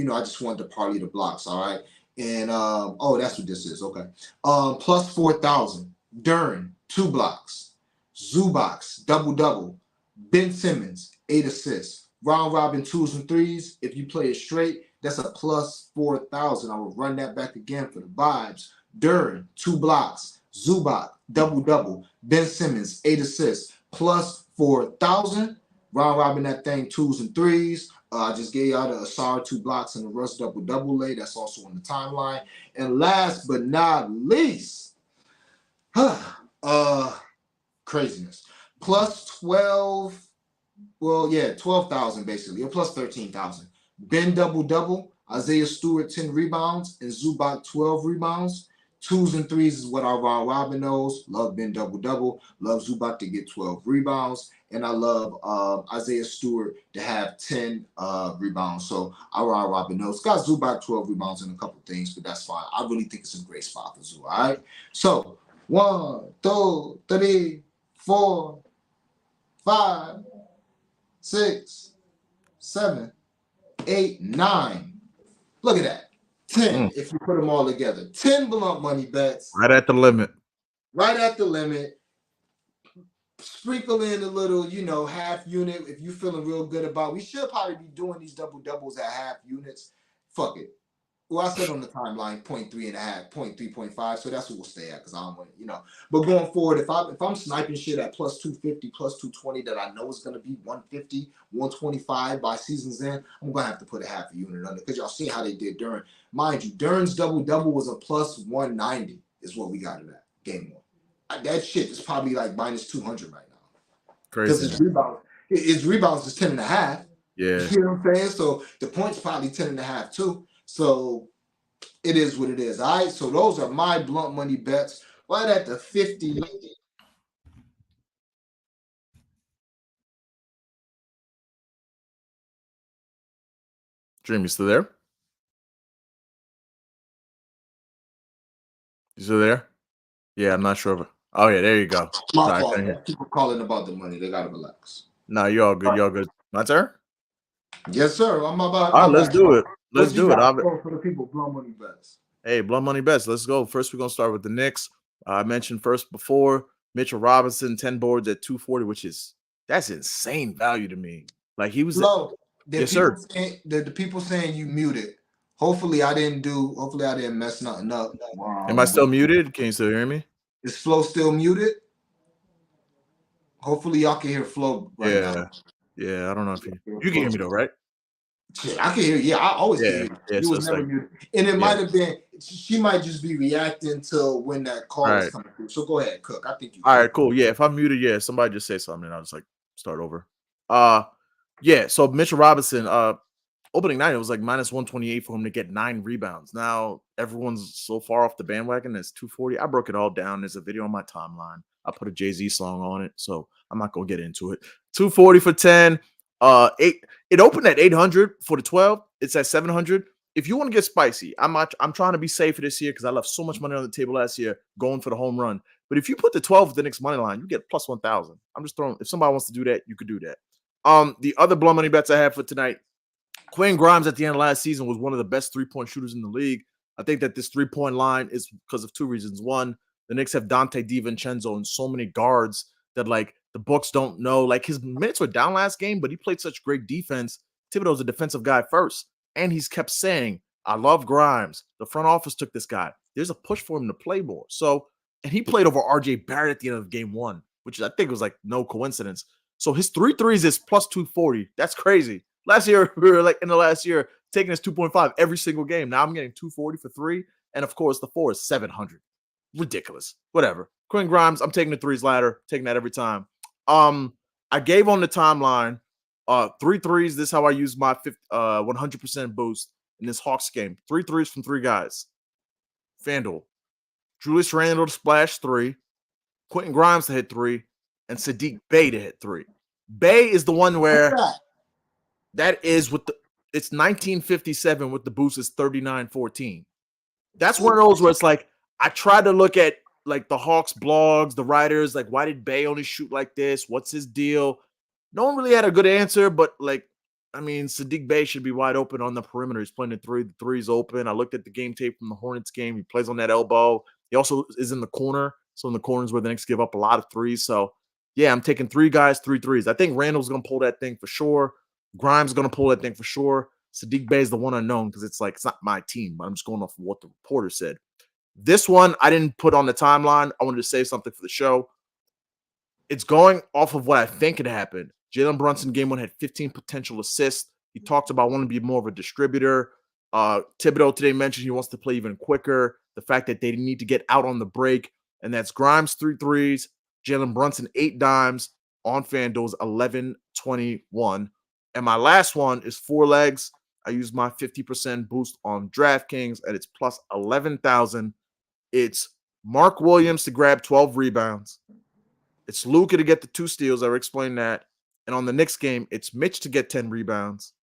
know, I just wanted to parlay the blocks, all right? And oh, that's what this is. Okay. Plus 4,000. Duren, 2 blocks. Zubac, double-double. Ben Simmons, 8 assists. Round robin 2s and 3s. If you play it straight, that's a plus 4,000. I will run that back again for the vibes. Duren, 2 blocks. Zubac, double-double. Ben Simmons, 8 assists. Plus 4,000. Round robin that thing 2s and 3s. I just gave y'all the Asar 2 blocks and the Russ double-double lay. That's also on the timeline. And last but not least, craziness. Plus 12, well, yeah, 12,000 basically, or plus 13,000. Ben double-double, Isaiah Stewart 10 rebounds, and Zubac 12 rebounds. 2s and 3s is what our round robin knows. Love Ben double-double. Love Zubac to get 12 rebounds. And I love Isaiah Stewart to have 10 rebounds. So our round robin knows. Got Zubac 12 rebounds and a couple things, but that's fine. I really think it's a great spot for Zoo. All right. So 1, 2, 3, 4, 5, 6, 7, 8, 9. Look at that. 10 if you put them all together. 10 blunt money bets. Right at the limit. Right at the limit. Sprinkle in a little, you know, half unit if you're feeling real good about. We should probably be doing these double-doubles at half units. Fuck it. Well, I said on the timeline 0.3.5, 0.3, 0.5. So that's what we'll stay at because I don't want to. But going forward, if I'm sniping shit at plus 250, plus 220 that I know is gonna be 150, 125 by season's end, I'm gonna have to put a half a unit under because y'all see how they did Duren. Mind you, Duren's double was a plus 190 is what we got in that game one. That shit is probably like minus 200 right now. Because Crazy. his rebounds is 10 and a half. Yeah. You know what I'm saying? So the points probably 10 and a half too. So it is what it is. All right. So those are my blunt money bets. Right at the 50. Dream, you still there? You still there? Yeah, I'm not sure. Oh yeah, there you go. My Sorry, I fault. couldn't hear. People calling about the money. They gotta relax. No, you're all good. You're all good. My turn? Yes, sir. I'm about. All right, let's do it. Let's What you do it. got for the people blunt money bets? Hey, blunt money bets. Let's go. First, we're gonna start with the Knicks. I mentioned first before Mitchell Robinson, 10 boards at 240, that's insane value to me. Like he was. Low. Yes, sir. The people saying you muted. Hopefully I didn't mess nothing up. Am I still muted? Can you still hear me? Is Flo still muted? Hopefully y'all can hear Flo right now. Yeah, I don't know if you can hear me though, right? Shit, I can hear you. Yeah, I always can hear you. Yeah, You so was never like, muted. And it might have been, she might just be reacting to when that call is coming through. So go ahead, Cook. I think you. All right, cool. Yeah, if I'm muted, somebody just say something and I'll just like start over. So Mitchell Robinson, opening night, it was like minus 128 for him to get 9 rebounds. Now everyone's so far off the bandwagon. It's 240. I broke it all down. There's a video on my timeline. I put a Jay-Z song on it, so I'm not gonna get into it. 240 for 10. It opened at 800 for the 12. It's at 700. If you want to get spicy, I'm trying to be safe for this year because I left so much money on the table last year going for the home run. But if you put the 12 with the Knicks money line, you get plus 1,000. I'm just throwing. If somebody wants to do that, you could do that. The other blood money bets I have for tonight. Quentin Grimes at the end of last season was one of the best 3-point shooters in the league. I think that this 3-point line is because of 2 reasons. One, the Knicks have Dante DiVincenzo and so many guards that like the books don't know. Like his minutes were down last game, but he played such great defense. Thibodeau's a defensive guy first. And he's kept saying, I love Grimes. The front office took this guy. There's a push for him to play more. So, and he played over RJ Barrett at the end of game 1, which I think was like no coincidence. So his 3 threes is plus 240. That's crazy. Last year, we were like in the last year taking his 2.5 every single game. Now I'm getting 240 for 3. And of course, the 4 is 700. Ridiculous. Whatever. Quentin Grimes, I'm taking the 3s ladder, taking that every time. I gave on the timeline 3 threes. This is how I use my 100% boost in this Hawks game. 3 threes from 3 guys. FanDuel. Julius Randle to splash 3. Quentin Grimes to hit 3. And Saddiq Bey to hit 3. Bey is the one where that is with it's 1957 with the boost is 39-14. That's one of those where it's like I try to look at like the Hawks blogs, the writers, like why did Bey only shoot like this? What's his deal? No one really had a good answer, but like I mean, Saddiq Bey should be wide open on the perimeter. He's playing the 3. The 3's open. I looked at the game tape from the Hornets game. He plays on that elbow. He also is in the corner. So in the corners where the Knicks give up a lot of 3s. So yeah, I'm taking 3 guys, 3 threes. I think Randall's going to pull that thing for sure. Grimes going to pull that thing for sure. Saddiq Bey is the one unknown because it's like it's not my team, but I'm just going off of what the reporter said. This one I didn't put on the timeline. I wanted to say something for the show. It's going off of what I think could happen. Jalen Brunson game 1 had 15 potential assists. He talked about wanting to be more of a distributor. Thibodeau today mentioned he wants to play even quicker. The fact that they need to get out on the break. And that's Grimes 3 threes, Jalen Brunson 8 dimes on FanDuel's 11-21. And my last one is 4 legs. I use my 50% boost on DraftKings and it's plus 11,000. It's Mark Williams to grab 12 rebounds. It's Luka to get the 2 steals. I explained that. And on the Knicks game, it's Mitch to get 10 rebounds.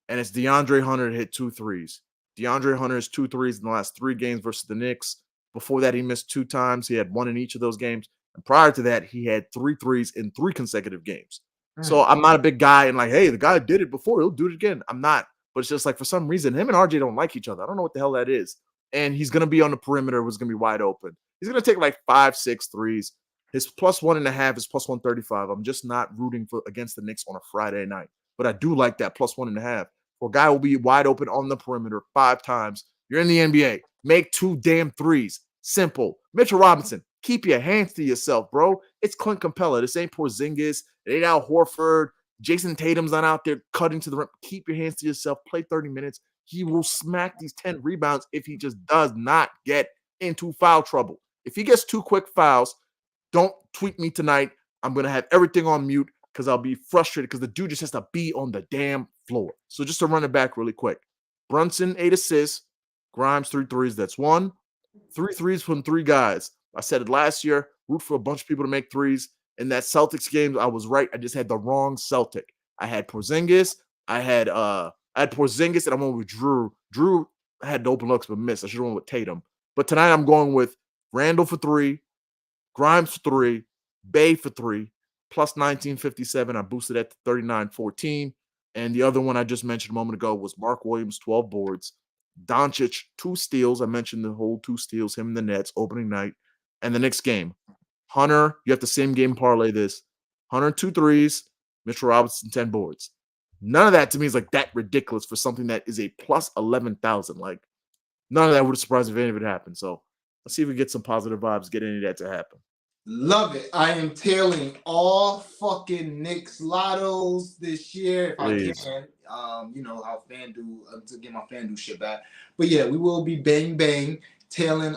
And it's DeAndre Hunter to hit 2 threes. DeAndre Hunter has 2 threes in the last 3 games versus the Knicks. Before that, he missed 2 times. He had 1 in each of those games. And prior to that, he had 3 threes in 3 consecutive games. So I'm not a big guy and like, hey, the guy did it before. He'll do it again. I'm not. But it's just like for some reason, him and RJ don't like each other. I don't know what the hell that is. And he's going to be on the perimeter. Was going to be wide open. He's going to take like 5, 6 threes. His plus 1.5 is plus 135. I'm just not rooting for against the Knicks on a Friday night. But I do like that plus 1.5. For a guy who will be wide open on the perimeter 5 times You're in the NBA. Make 2 damn threes. Simple. Mitchell Robinson, keep your hands to yourself, bro. It's Clint Capella. This ain't Porzingis. It ain't Al Horford. Jason Tatum's not out there cutting to the rim. Keep your hands to yourself. Play 30 minutes. He will smack these 10 rebounds if he just does not get into foul trouble. If he gets 2 quick fouls, don't tweet me tonight. I'm going to have everything on mute because I'll be frustrated because the dude just has to be on the damn floor. So just to run it back really quick. Brunson, 8 assists. Grimes, 3 threes. That's 1. 3 threes from 3 guys. I said it last year. Root for a bunch of people to make threes. In that Celtics game, I was right. I just had the wrong Celtic. I had Porzingis. I had Porzingis, and I went with Drew. Drew had open looks but missed. I should have went with Tatum. But tonight I'm going with Randall for 3, Grimes for 3, Bay for 3, plus 1957. I boosted that to 39-14. And the other one I just mentioned a moment ago was Mark Williams, 12 boards. Doncic, 2 steals. I mentioned the whole 2 steals, him and the Nets, opening night. And the next game, Hunter, you have the same game parlay this. Hunter, 2 threes. Mitchell Robinson, 10 boards. None of that to me is like that ridiculous for something that is a plus 11,000. Like, none of that would surprise me if any of it happened. So let's see if we get some positive vibes, get any of that to happen. Love it. I am tailing all fucking Knicks lottos this year if Please. I can. You know how FanDuel to get my FanDuel shit back. But yeah, we will be bang tailing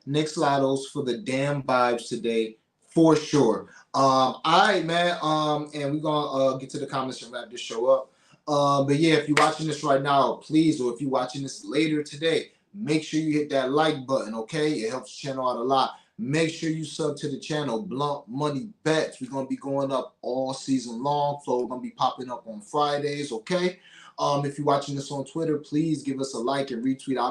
Knicks lottos for the damn vibes today for sure. All right, man. And we're gonna get to the comments and wrap this show up. But yeah, if you're watching this right now, please, or if you're watching this later today, make sure you hit that like button, okay? It helps the channel out a lot. Make sure you sub to the channel, Blunt Money Bets. We're going to be going up all season long. So we're going to be popping up on Fridays, okay? If you're watching this on Twitter, please give us a like and retweet. I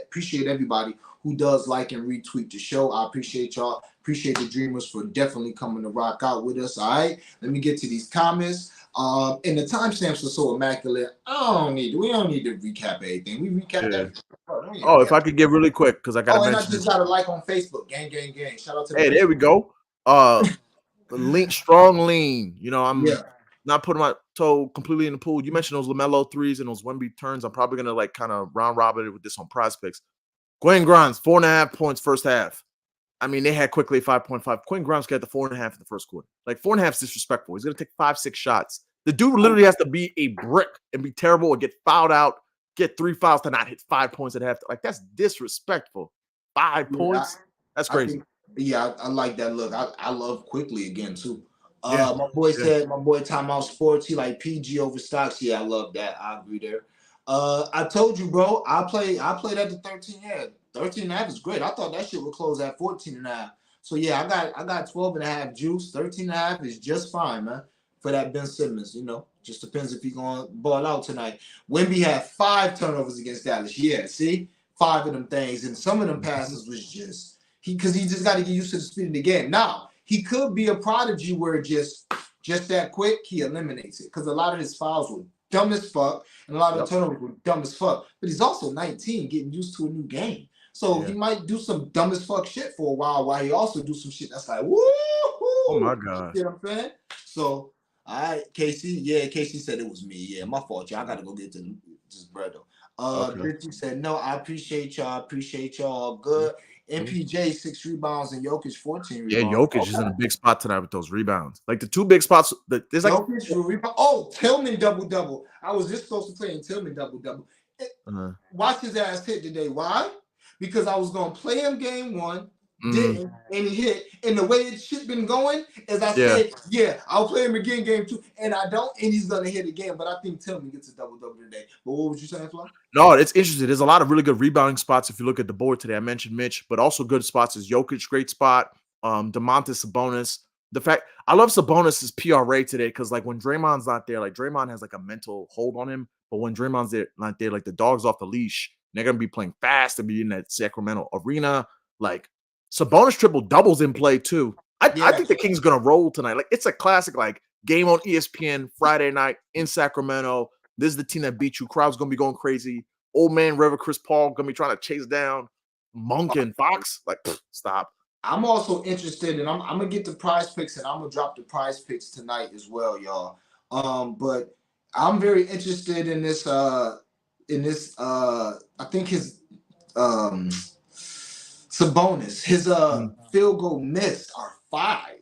appreciate everybody who does like and retweet the show. I appreciate y'all. Appreciate the Dreamers for definitely coming to rock out with us, all right? Let me get to these comments. And the timestamps are so immaculate. We don't need to recap everything. We recapped everything. Oh, if I could get really quick, because I got to mention and I just got a like on Facebook. Gang. Shout out to Hey, there we go. Strong lean. You know, I'm not putting my toe completely in the pool. You mentioned those LaMelo threes and those Wemby turns. I'm probably going to like kind of round robin it with this on Prize Picks. Quinn Grimes, 4.5 points first half. I mean, they had quickly 5.5. Quinn Grimes got the 4.5 in the first quarter. Like 4.5 is disrespectful. He's going to take 5-6 shots. The dude literally has to be a brick and be terrible or get fouled out, get 3 fouls to not hit 5 points at half. Like, that's disrespectful. 5 points? That's crazy. I like that look. I love Quickly again, too. My boy said, my boy Timeout Sports, he like PG over stocks. Yeah, I love that. I agree there. I told you, bro, I played at the 13. Yeah, 13.5 is great. I thought that shit would close at 14.5. So yeah, I got 12.5 juice. 13.5 is just fine, man. For that Ben Simmons, you know, just depends if he's gonna ball out tonight. Wemby had 5 turnovers against Dallas. Yeah, see, 5 of them things, and some of them passes was just because he just got to get used to the speed of the game. Now he could be a prodigy where just that quick he eliminates it because a lot of his fouls were dumb as fuck and a lot of the turnovers were dumb as fuck. But he's also 19, getting used to a new game. So he might do some dumb as fuck shit for a while he also do some shit that's like, woo! Oh my God. You know what I'm saying? So, all right, Casey. Yeah, Casey said it was me. Yeah, my fault, y'all. I got to go get this bread, though. Brittany said, no, I appreciate y'all. Appreciate y'all. Good. MPJ, 6 rebounds, and Jokic, 14 rebounds. Yeah, Jokic is in a big spot tonight with those rebounds. Like the 2 big spots. There's like Jokic rebound. Oh, Tillman double-double. I was just supposed to play in Tillman double-double. Watch his ass hit today. Why? Because I was going to play him game 1, didn't, and he hit. And the way it shit been going is I said, I'll play him again game 2, and I don't, and he's going to hit again. But I think Tillman gets a double-double today. But what was you saying, Flo? No, it's interesting. There's a lot of really good rebounding spots if you look at the board today. I mentioned Mitch, but also good spots is Jokic, great spot. Domantas Sabonis. The fact I love Sabonis' PRA today because like when Draymond's not there, like Draymond has like a mental hold on him. But when Draymond's not there, like the dog's off the leash. They're gonna be playing fast and be in that Sacramento arena. Like Sabonis triple doubles in play too. I think the Kings gonna roll tonight. Like it's a classic like game on ESPN Friday night in Sacramento. This is the team that beat you. Crowd's gonna be going crazy. Old man River, Chris Paul gonna be trying to chase down Monk and Fox. Like stop. I'm also interested, and I'm gonna get the Prize Picks, and I'm gonna drop the Prize Picks tonight as well, y'all. But I'm very interested in this. I think Sabonis. His Mm. field goal missed are 5.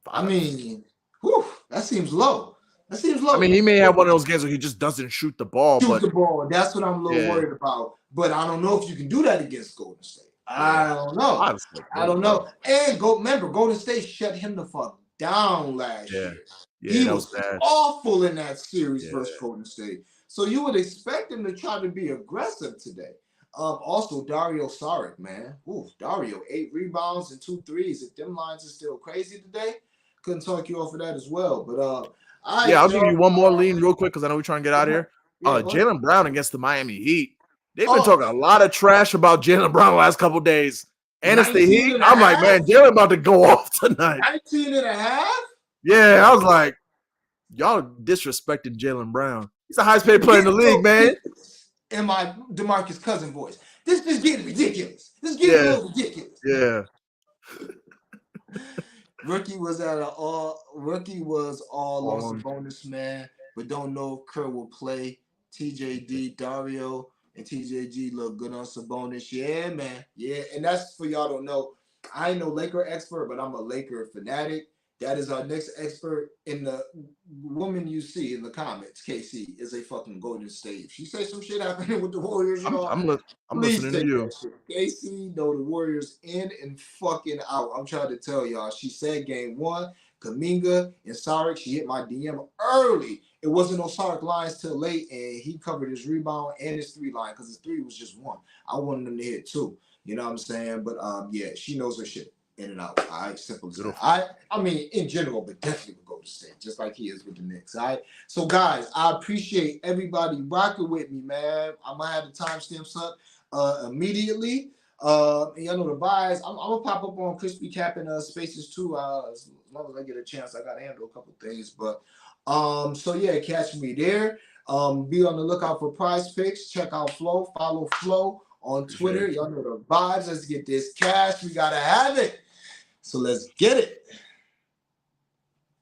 I mean, whew, that seems low. That seems low. I mean, he may have one of those games where he just doesn't shoot the ball, Shoot but the ball. That's what I'm a little worried about. But I don't know if you can do that against Golden State. I don't know. Honestly, I don't know. And remember, Golden State shut him the fuck down last year. He was bad. awful in that series versus Golden State. So you would expect him to try to be aggressive today. Also, Dario Saric, man. Ooh, Dario, 8 rebounds and 2 threes. If them lines are still crazy today, couldn't talk you off of that as well. But I'll give you one more lean real quick because I know we're trying to get out of here. Jaylen Brown against the Miami Heat. They've been talking a lot of trash about Jaylen Brown the last couple of days. And it's the Heat. I'm like, man, Jaylen about to go off tonight. 19 and a half? Yeah, I was like, y'all disrespecting Jaylen Brown. He's the highest paid player in the league, man. In my DeMarcus Cousins voice. This is getting ridiculous. This is getting a little ridiculous. Yeah. Rookie was all on Sabonis, man, but don't know if Kerr will play. TJD, Dario, and TJG look good on Sabonis. Yeah, man. Yeah, and that's for y'all don't know. I ain't no Laker expert, but I'm a Laker fanatic. That is our next expert. In the woman you see in the comments, KC, is a fucking Golden State. If she say some shit happening with the Warriors, I'm listening to you. KC know the Warriors in and fucking out. I'm trying to tell y'all. She said game 1, Kuminga and Saric. She hit my DM early. It wasn't no Saric lines till late, and he covered his rebound and his 3 line because his 3 was just 1. I wanted him to hit 2. You know what I'm saying? But yeah, she knows her shit. In and out. All right, simple as that. I mean, in general, but definitely would go to State, just like he is with the Knicks. All right. So, guys, I appreciate everybody rocking with me, man. I'm gonna have the timestamps up immediately. Y'all know the buys. I'm gonna pop up on Crispy Cap and Spaces too. As long as I get a chance, I gotta handle a couple things. But so yeah, catch me there. Be on the lookout for Prize Picks. Check out Flow. Follow Flow on Twitter. Y'all know the vibes. Let's get this cash. We gotta have it. So let's get it.